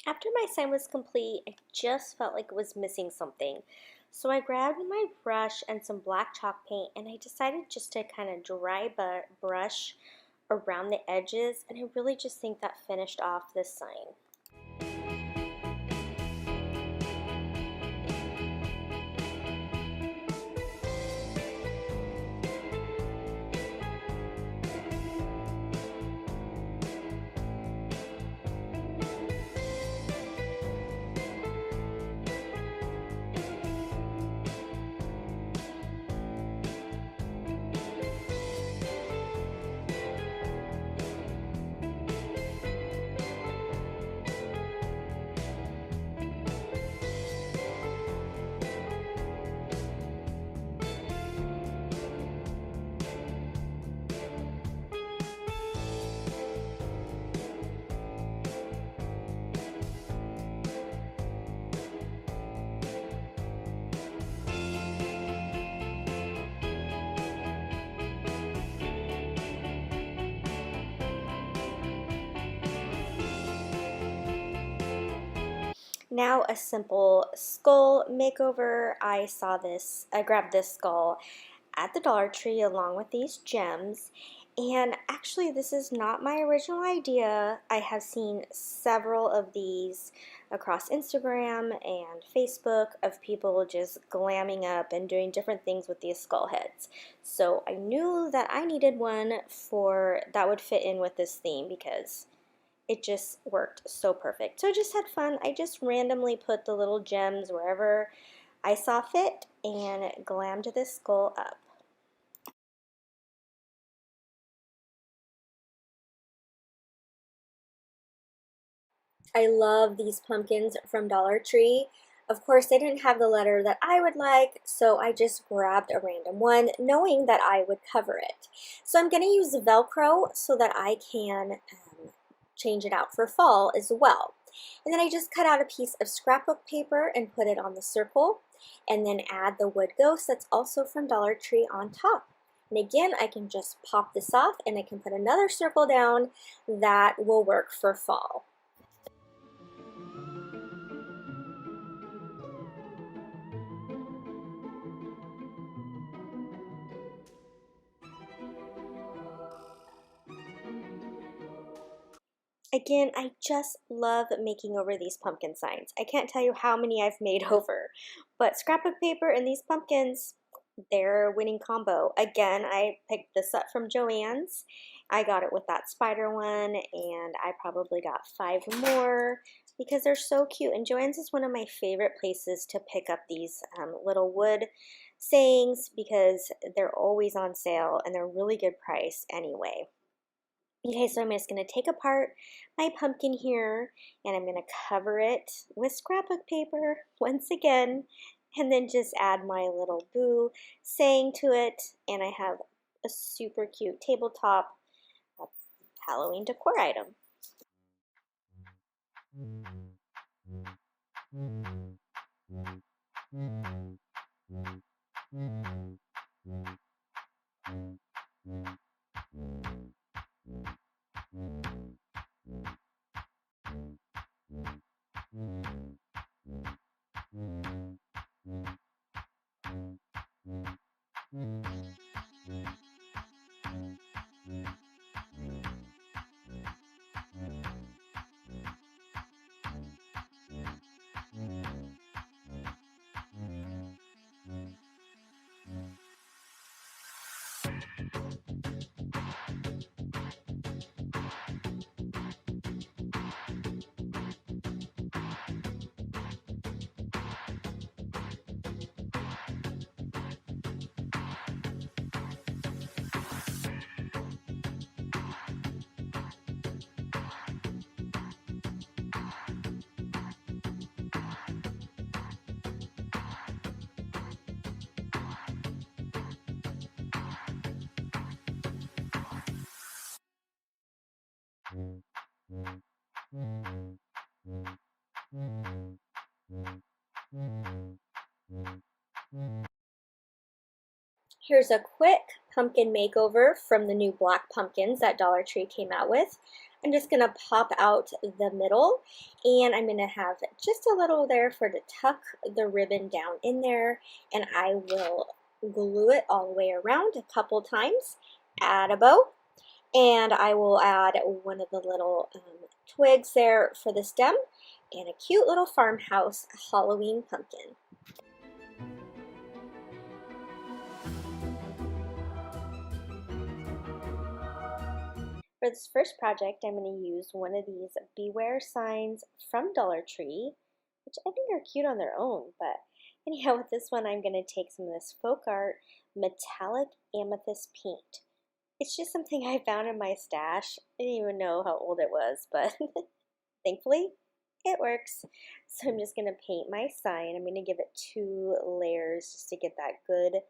After my sign was complete, I just felt like it was missing something. So I grabbed my brush and some black chalk paint, and I decided just to kind of dry brush around the edges, and I really just think that finished off this sign. Now a simple skull makeover. I grabbed this skull at the Dollar Tree along with these gems. And actually this is not my original idea. I have seen several of these across Instagram and Facebook of people just glamming up and doing different things with these skull heads. So I knew that I needed one that would fit in with this theme because it just worked so perfect. So I just had fun. I just randomly put the little gems wherever I saw fit and glammed this skull up. I love these pumpkins from Dollar Tree. Of course, they didn't have the letter that I would like, so I just grabbed a random one, knowing that I would cover it. So I'm going to use Velcro so that I can change it out for fall as well. And then I just cut out a piece of scrapbook paper and put it on the circle, and then add the wood ghost that's also from Dollar Tree on top. And again, I can just pop this off and I can put another circle down that will work for fall. Again, I just love making over these pumpkin signs. I can't tell you how many I've made over, but scrapbook paper and these pumpkins, they're a winning combo. Again, I picked this up from Joann's. I got it with that spider one, and I probably got 5 more because they're so cute. And Joann's is one of my favorite places to pick up these little wood sayings because they're always on sale and they're really good price anyway. Okay, so I'm just going to take apart my pumpkin here, and I'm going to cover it with scrapbook paper once again, and then just add my little boo saying to it, and I have a super cute tabletop Halloween decor item. Here's a quick pumpkin makeover from the new black pumpkins that Dollar Tree came out with. I'm just going to pop out the middle, and I'm going to have just a little there for to tuck the ribbon down in there, and I will glue it all the way around a couple times, add a bow, and I will add one of the little twigs there for the stem, and a cute little Farmhouse Halloween pumpkin. For this first project, I'm going to use one of these Beware signs from Dollar Tree, which I think are cute on their own, but anyhow, with this one, I'm going to take some of this folk art metallic amethyst paint. It's just something I found in my stash. I didn't even know how old it was, but thankfully, it works. So I'm just going to paint my sign. I'm going to give it 2 layers just to get that good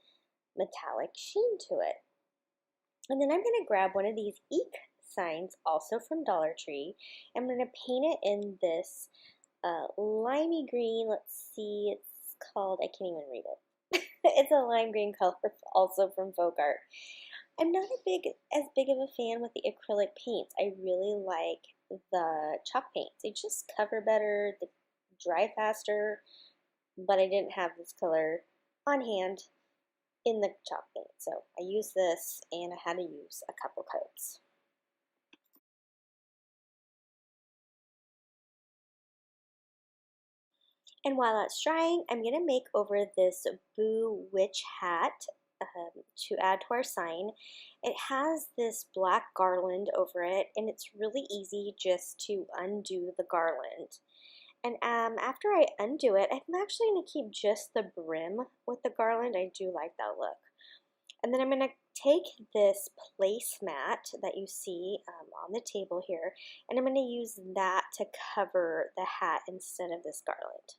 metallic sheen to it. And then I'm going to grab one of these Eek signs, also from Dollar Tree. I'm going to paint it in this limey green. Let's see, it's called, I can't even read it. It's a lime green color, also from Folk Art. I'm not as big of a fan with the acrylic paints. I really like the chalk paints. They just cover better, they dry faster, but I didn't have this color on hand in the chalk paint. So I used this, and I had to use a couple coats. And while that's drying, I'm going to make over this Boo Witch hat to add to our sign. It has this black garland over it, and it's really easy just to undo the garland. And after I undo it, I'm actually going to keep just the brim with the garland. I do like that look. And then I'm going to take this placemat that you see on the table here, and I'm going to use that to cover the hat instead of this garland.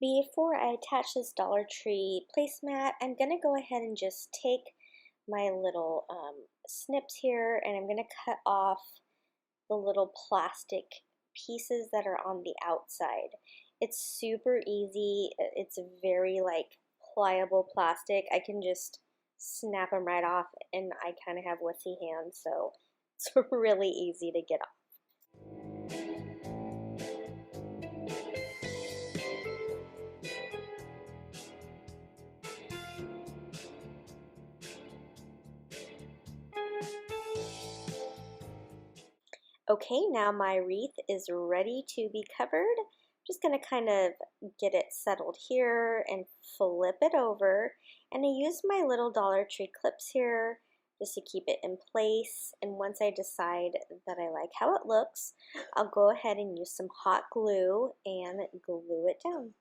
Before I attach this Dollar Tree placemat, I'm going to go ahead and just take my little snips here, and I'm going to cut off the little plastic pieces that are on the outside. It's super easy. It's very pliable plastic. I can just snap them right off, and I kind of have wussy hands, so it's really easy to get off. Okay, now my wreath is ready to be covered. I'm just going to kind of get it settled here and flip it over. And I use my little Dollar Tree clips here just to keep it in place. And once I decide that I like how it looks, I'll go ahead and use some hot glue and glue it down.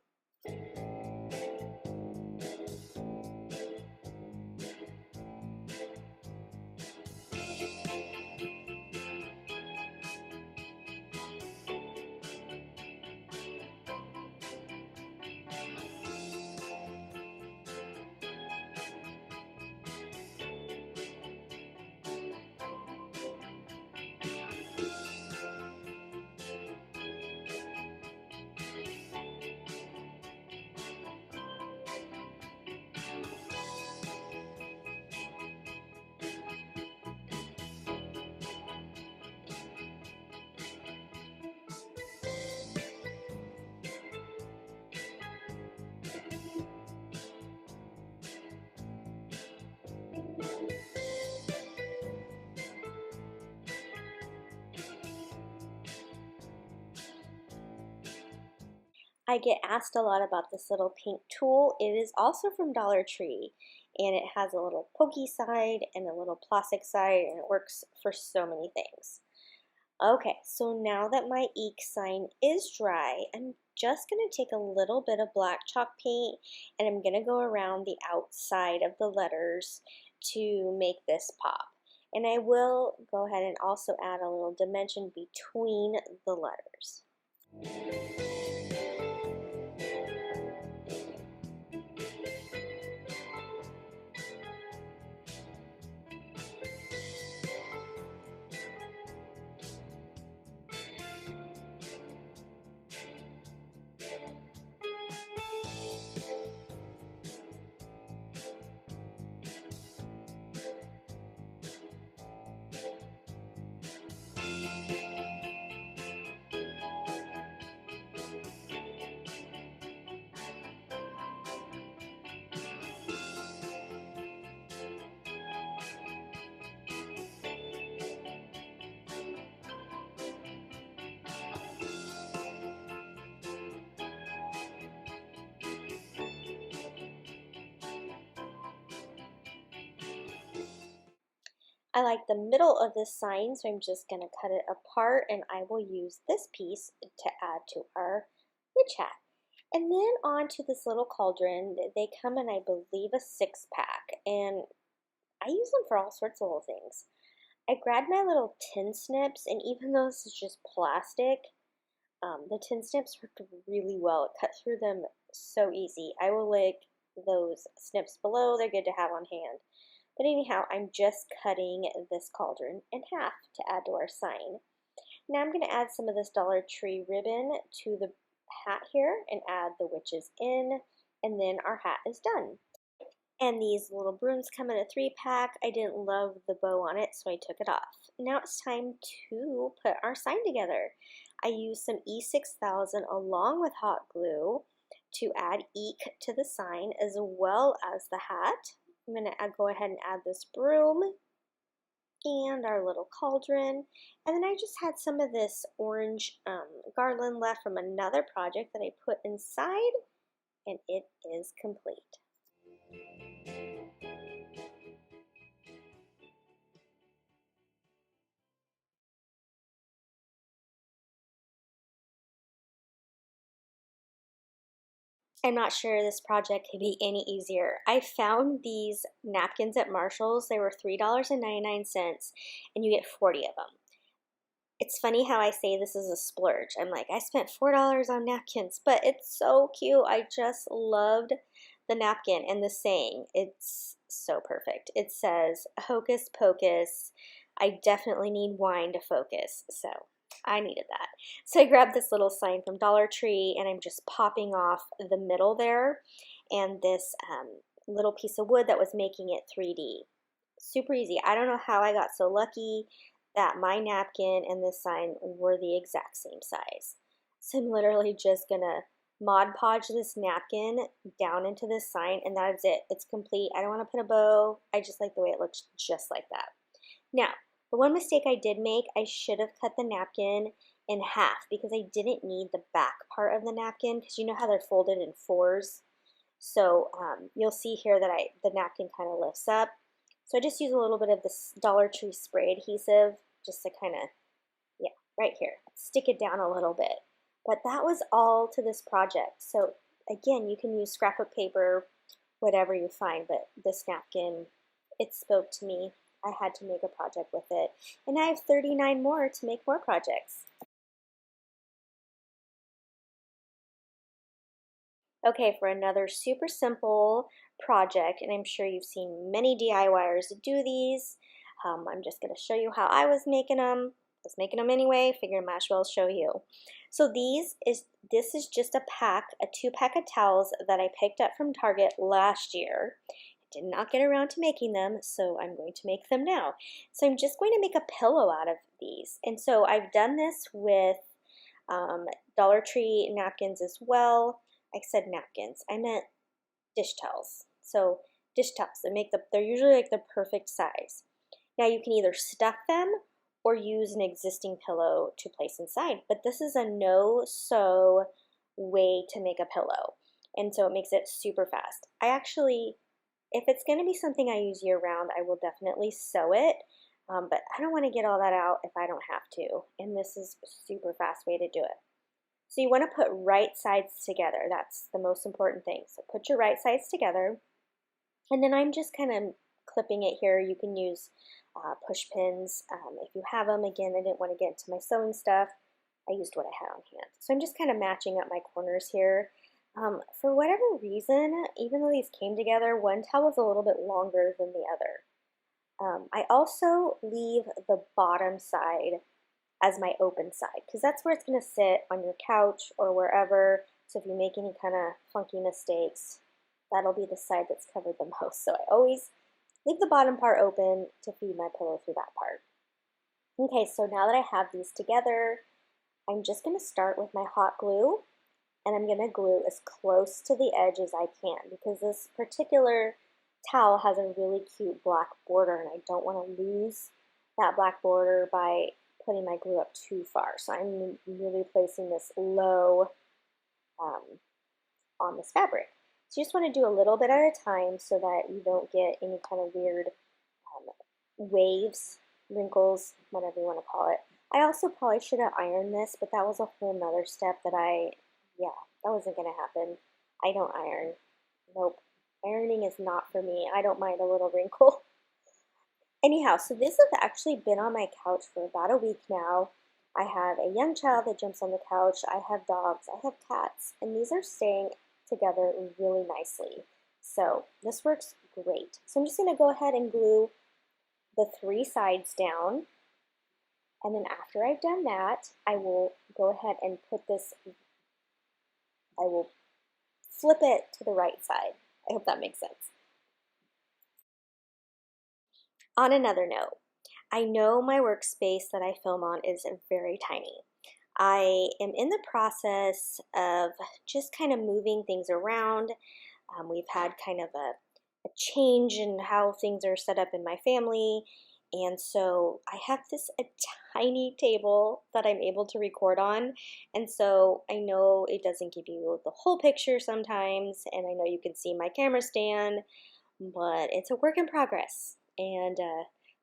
I get asked a lot about this little pink tool. It is also from Dollar Tree, and it has a little pokey side and a little plastic side, and it works for so many things. Okay, so now that my Eek sign is dry, I'm just going to take a little bit of black chalk paint and I'm going to go around the outside of the letters to make this pop. And I will go ahead and also add a little dimension between the letters. I like the middle of this sign, so I'm just going to cut it apart and I will use this piece to add to our witch hat. And then on to this little cauldron. They come in, I believe, a 6-pack, and I use them for all sorts of little things. I grabbed my little tin snips, and even though this is just plastic, the tin snips worked really well. It cut through them so easy. I will link those snips below. They're good to have on hand. But anyhow, I'm just cutting this cauldron in half to add to our sign. Now I'm going to add some of this Dollar Tree ribbon to the hat here and add the witches in, and then our hat is done. And these little brooms come in a 3-pack. I didn't love the bow on it, so I took it off. Now it's time to put our sign together. I used some E6000 along with hot glue to add ink to the sign as well as the hat. I'm going to go ahead and add this broom and our little cauldron. And then I just had some of this orange garland left from another project that I put inside, and it is complete. I'm not sure this project could be any easier. I found these napkins at Marshall's. They were $3.99 and you get 40 of them. It's funny how I say this is a splurge. I'm like, I spent $4 on napkins, but it's so cute. I just loved the napkin and the saying. It's so perfect. It says, Hocus Pocus, I definitely need wine to focus. So I needed that. So I grabbed this little sign from Dollar Tree and I'm just popping off the middle there and this little piece of wood that was making it 3D. Super easy. I don't know how I got so lucky that my napkin and this sign were the exact same size. So I'm literally just gonna Mod Podge this napkin down into this sign and that's it. It's complete. I don't want to put a bow. I just like the way it looks just like that. Now, the one mistake I did make, I should have cut the napkin in half because I didn't need the back part of the napkin because you know how they're folded in 4s. So you'll see here that the napkin kind of lifts up. So I just use a little bit of this Dollar Tree spray adhesive just to kind of, yeah, right here, stick it down a little bit. But that was all to this project. So again, you can use scrapbook paper, whatever you find, but this napkin, it spoke to me. I had to make a project with it. And I have 39 more to make more projects. Okay, for another super simple project, and I'm sure you've seen many DIYers do these. I'm just going to show you how I was making them. I was making them anyway, figured I might as well show you. So this is just a 2-pack of towels that I picked up from Target last year. Did not get around to making them, so I'm going to make them now. So I'm just going to make a pillow out of these. And so I've done this with Dollar Tree napkins as well. I said napkins, I meant dish towels. So dish towels, they're usually like the perfect size. Now you can either stuff them or use an existing pillow to place inside, but this is a no-sew way to make a pillow. And so it makes it super fast. If it's going to be something I use year-round, I will definitely sew it, but I don't want to get all that out if I don't have to, and this is a super fast way to do it. So you want to put right sides together. That's the most important thing. So put your right sides together. And then I'm just kind of clipping it here. You can use push pins if you have them. Again, I didn't want to get into my sewing stuff. I used what I had on hand. So I'm just kind of matching up my corners here. For whatever reason, even though these came together, one towel is a little bit longer than the other. I also leave the bottom side as my open side because that's where it's going to sit on your couch or wherever. So if you make any kind of funky mistakes, that'll be the side that's covered the most. So I always leave the bottom part open to feed my pillow through that part. Okay, so now that I have these together, I'm just going to start with my hot glue, and I'm going to glue as close to the edge as I can because this particular towel has a really cute black border and I don't want to lose that black border by putting my glue up too far. So I'm really placing this low on this fabric. So you just want to do a little bit at a time so that you don't get any kind of weird waves, wrinkles, whatever you want to call it. I also probably should have ironed this, but that was a whole nother step that that wasn't going to happen. I don't iron. Nope. Ironing is not for me. I don't mind a little wrinkle. Anyhow, so this has actually been on my couch for about a week now. I have a young child that jumps on the couch. I have dogs. I have cats. And these are staying together really nicely. So this works great. So I'm just going to go ahead and glue the 3 sides down. And then after I've done that, I will go ahead and put this, I will flip it to the right side. I hope that makes sense. On another note, I know my workspace that I film on is very tiny. I am in the process of just kind of moving things around. We've had kind of a change in how things are set up in my family. And so I have a tiny table that I'm able to record on. And so I know it doesn't give you the whole picture sometimes. And I know you can see my camera stand, but it's a work in progress. And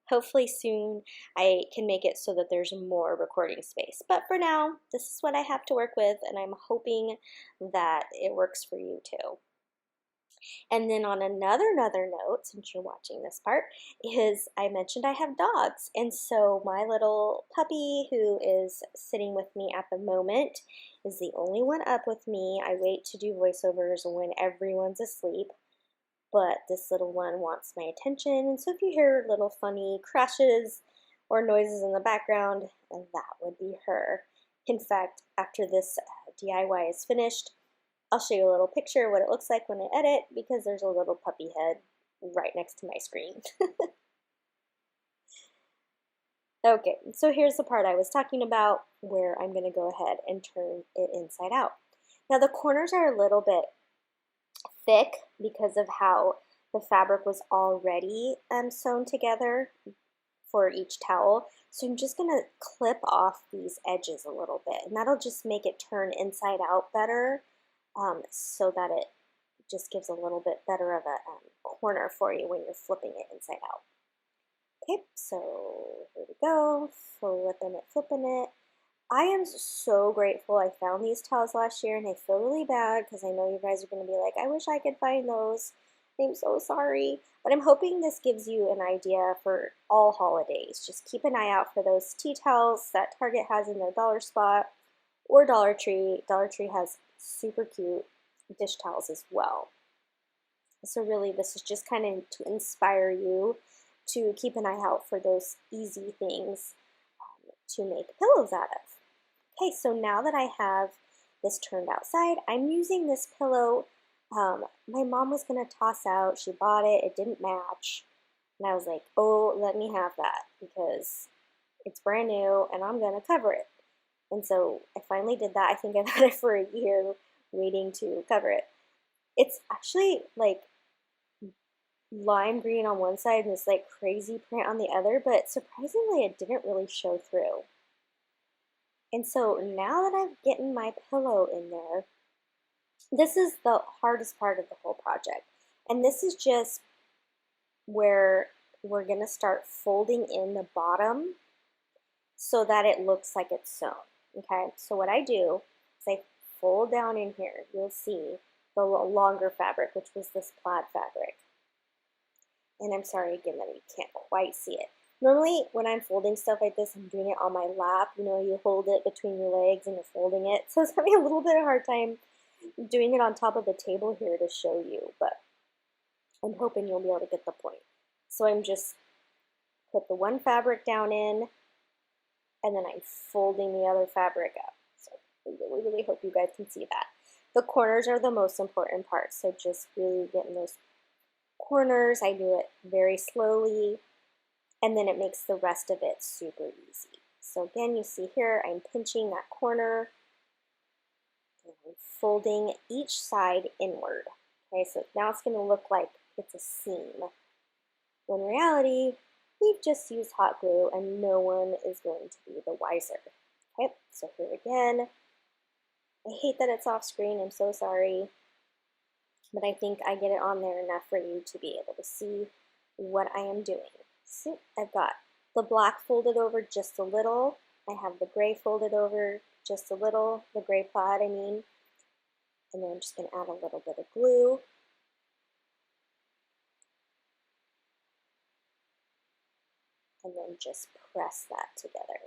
hopefully soon I can make it so that there's more recording space. But for now, this is what I have to work with, and I'm hoping that it works for you too. And then on another note, since you're watching this part, is I mentioned I have dogs. And so my little puppy who is sitting with me at the moment is the only one up with me. I wait to do voiceovers when everyone's asleep. But this little one wants my attention, and so if you hear little funny crashes or noises in the background, that would be her. In fact, after this DIY is finished, I'll show you a little picture of what it looks like when I edit because there's a little puppy head right next to my screen. Okay, so here's the part I was talking about where I'm going to go ahead and turn it inside out. Now the corners are a little bit thick because of how the fabric was already sewn together for each towel. So I'm just going to clip off these edges a little bit, and that'll just make it turn inside out better so that it just gives a little bit better of a corner for you when you're flipping it inside out. Okay, so here we go, flipping it. I am so grateful I found these towels last year, and I feel really bad because I know you guys are going to be like, I wish I could find those. I'm so sorry. But I'm hoping this gives you an idea for all holidays. Just keep an eye out for those tea towels that Target has in their dollar spot or Dollar Tree. Dollar Tree has super cute dish towels as well. So really this is just kind of to inspire you to keep an eye out for those easy things to make pillows out of. Okay, so now that I have this turned outside, I'm using this pillow my mom was going to toss out. She bought it. It didn't match. And I was like, oh, let me have that because it's brand new and I'm going to cover it. And so I finally did that. I think I've had it for a year waiting to cover it. It's actually like lime green on one side and this like crazy print on the other, but surprisingly it didn't really show through. And so now that I've gotten my pillow in there, this is the hardest part of the whole project. And this is just where we're going to start folding in the bottom so that it looks like it's sewn. Okay, so what I do as I fold down in here, you'll see the longer fabric, which was this plaid fabric. And I'm sorry again that you can't quite see it. Normally, when I'm folding stuff like this, I'm doing it on my lap. You know, you hold it between your legs and you're folding it. So it's having a little bit of a hard time doing it on top of the table here to show you, but I'm hoping you'll be able to get the point. So I'm just put the one fabric down in, and then I'm folding the other fabric up. So I really, really hope you guys can see that. The corners are the most important part, so just really getting those corners. I do it very slowly, and then it makes the rest of it super easy. So again, you see here, I'm pinching that corner, and I'm folding each side inward. Okay, so now it's going to look like it's a seam. When in reality, we've just used hot glue and no one is going to be the wiser. Okay, so here again, I hate that it's off screen, I'm so sorry, but I think I get it on there enough for you to be able to see what I am doing. So I've got the black folded over just a little, I have the gray folded over just a little, the gray plaid I mean, and then I'm just going to add a little bit of glue. And then just press that together.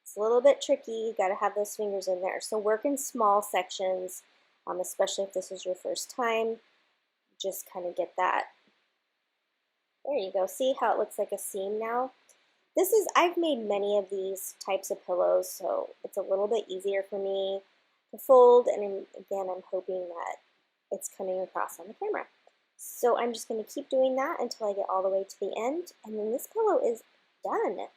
It's a little bit tricky, you gotta have those fingers in there. So work in small sections, especially if this is your first time. Just kind of get that. There you go, see how it looks like a seam now? I've made many of these types of pillows, so it's a little bit easier for me to fold, and again, I'm hoping that it's coming across on the camera. So I'm just gonna keep doing that until I get all the way to the end, and then this pillow is done.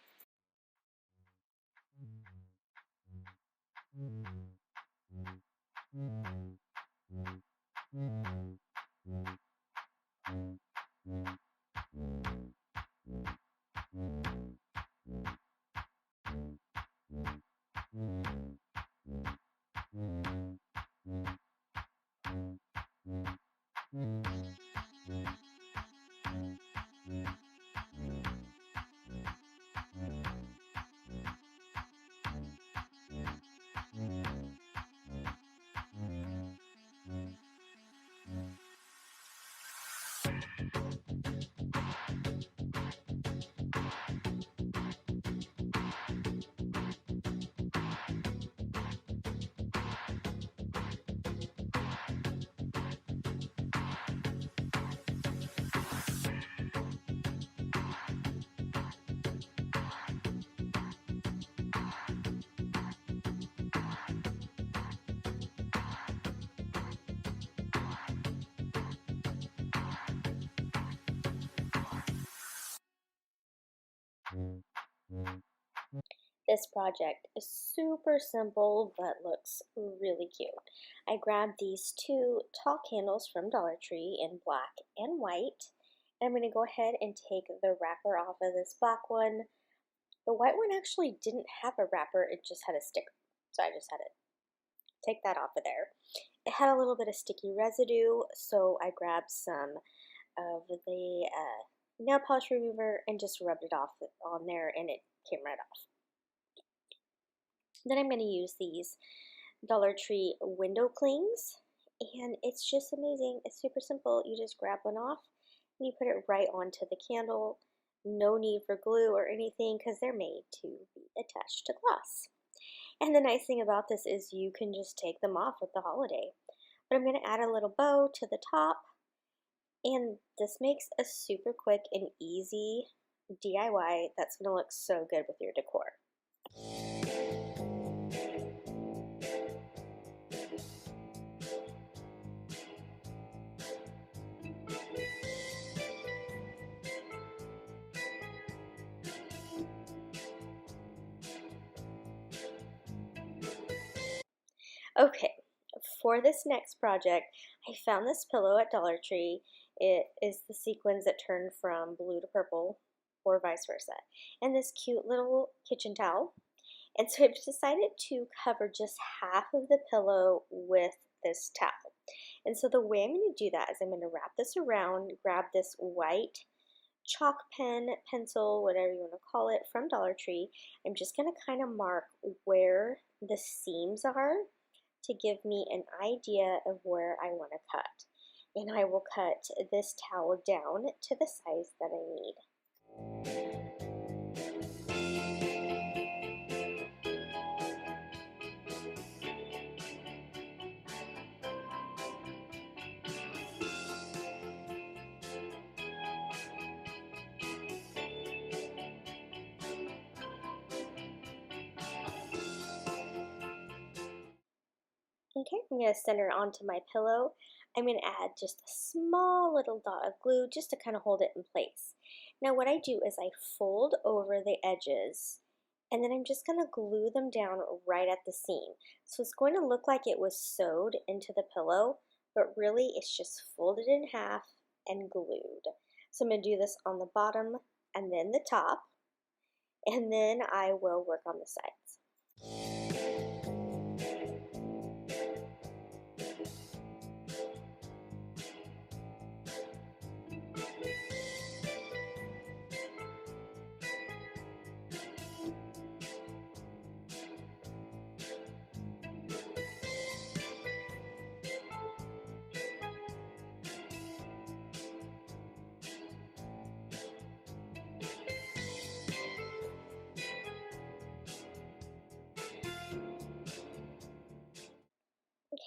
This project is super simple but looks really cute. I grabbed these two tall candles from Dollar Tree in black and white. And I'm going to go ahead and take the wrapper off of this black one. The white one actually didn't have a wrapper, it just had a sticker. So I just had to take that off of there. It had a little bit of sticky residue, so I grabbed some of the nail polish remover and just rubbed it off on there, and it came right off. Then I'm going to use these Dollar Tree window clings, and it's just amazing. It's super simple. You just grab one off and you put it right onto the candle. No need for glue or anything because they're made to be attached to gloss. And the nice thing about this is you can just take them off with the holiday. But I'm going to add a little bow to the top, and this makes a super quick and easy DIY that's going to look so good with your decor. Okay, for this next project, I found this pillow at Dollar Tree. It is the sequins that turn from blue to purple, or vice versa. And this cute little kitchen towel. And so I've decided to cover just half of the pillow with this towel. And so the way I'm going to do that is I'm going to wrap this around, grab this white chalk pen, pencil, whatever you want to call it, from Dollar Tree. I'm just going to kind of mark where the seams are to give me an idea of where I want to cut. And I will cut this towel down to the size that I need. Okay, I'm going to center it onto my pillow. I'm going to add just a small little dot of glue just to kind of hold it in place. Now what I do is I fold over the edges and then I'm just going to glue them down right at the seam. So it's going to look like it was sewed into the pillow, but really it's just folded in half and glued. So I'm going to do this on the bottom and then the top, and then I will work on the sides.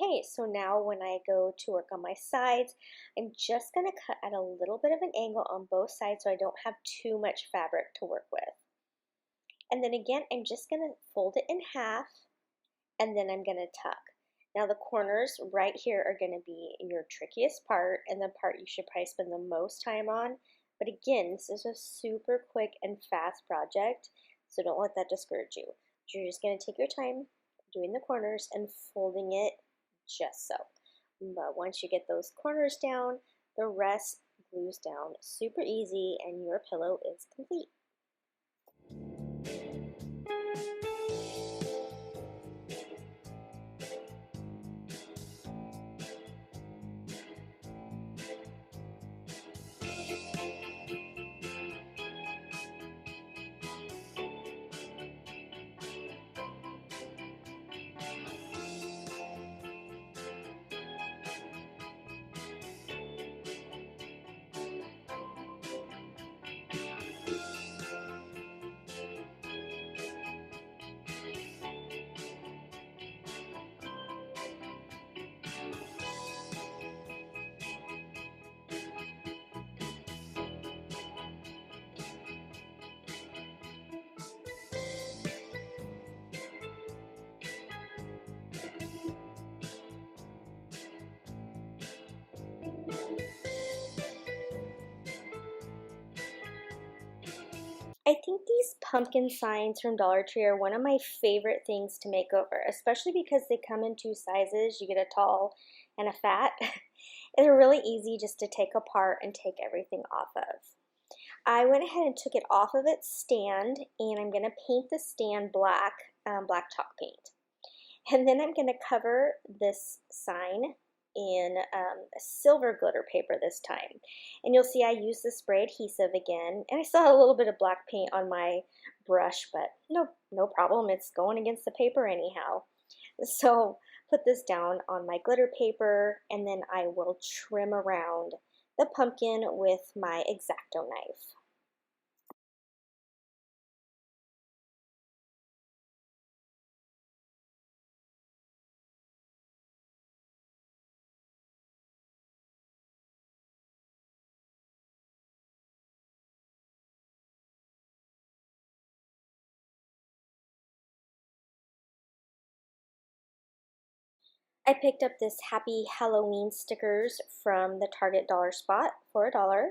Okay, so now when I go to work on my sides, I'm just going to cut at a little bit of an angle on both sides so I don't have too much fabric to work with. And then again, I'm just going to fold it in half and then I'm going to tuck. Now the corners right here are going to be your trickiest part and the part you should probably spend the most time on. But again, this is a super quick and fast project, so don't let that discourage you. You're just going to take your time doing the corners and folding it just so. But once you get those corners down, the rest glues down super easy and your pillow is complete. I think these pumpkin signs from Dollar Tree are one of my favorite things to make over, especially because they come in two sizes. You get a tall and a fat. And they're really easy just to take apart and take everything off of. I went ahead and took it off of its stand, and I'm going to paint the stand black, black chalk paint. And then I'm going to cover this sign in a silver glitter paper this time. And you'll see I used the spray adhesive again, and I still had a little bit of black paint on my brush, but no problem, it's going against the paper anyhow. So put this down on my glitter paper, and then I will trim around the pumpkin with my X-Acto knife. I picked up this Happy Halloween stickers from the Target dollar spot for $1.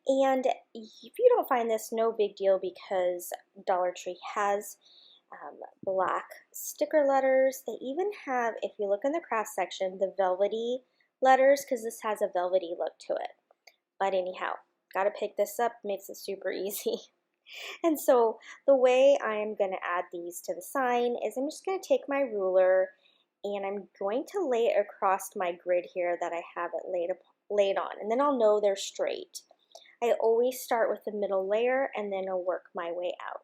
And if you don't find this, no big deal, because Dollar Tree has black sticker letters. They even have, if you look in the craft section, the velvety letters, because this has a velvety look to it. But anyhow, got to pick this up, makes it super easy. And so the way I'm going to add these to the sign is I'm just going to take my ruler and I'm going to lay it across my grid here that I have it laid on, and then I'll know they're straight. I always start with the middle layer and then I'll work my way out.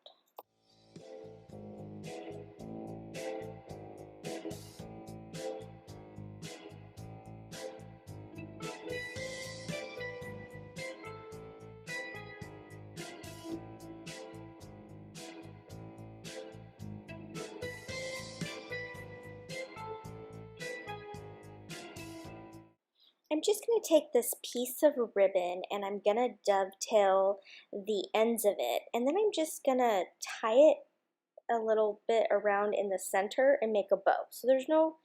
I'm just going to take this piece of ribbon and I'm going to dovetail the ends of it, and then I'm just going to tie it a little bit around in the center and make a bow. So there's no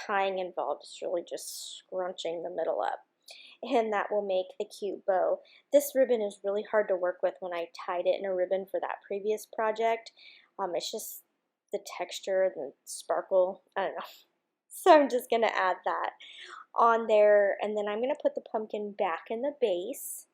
tying involved, it's really just scrunching the middle up. And that will make a cute bow. This ribbon is really hard to work with when I tied it in a ribbon for that previous project. It's just the texture, the sparkle, I don't know. So I'm just going to add that on there, and then I'm going to put the pumpkin back in the base.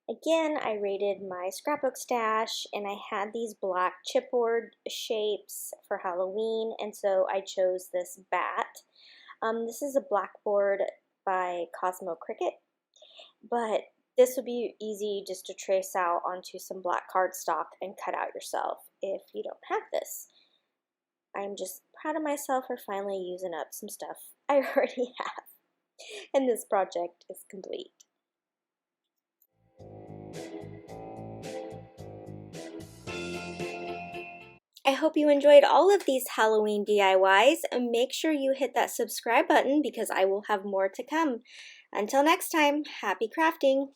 Again, I raided my scrapbook stash and I had these black chipboard shapes for Halloween, and so I chose this bat. This is a blackboard by Cosmo Cricket, but this would be easy just to trace out onto some black cardstock and cut out yourself if you don't have this. I'm just proud of myself for finally using up some stuff I already have, and this project is complete. I hope you enjoyed all of these Halloween DIYs, and make sure you hit that subscribe button because I will have more to come. Until next time, happy crafting!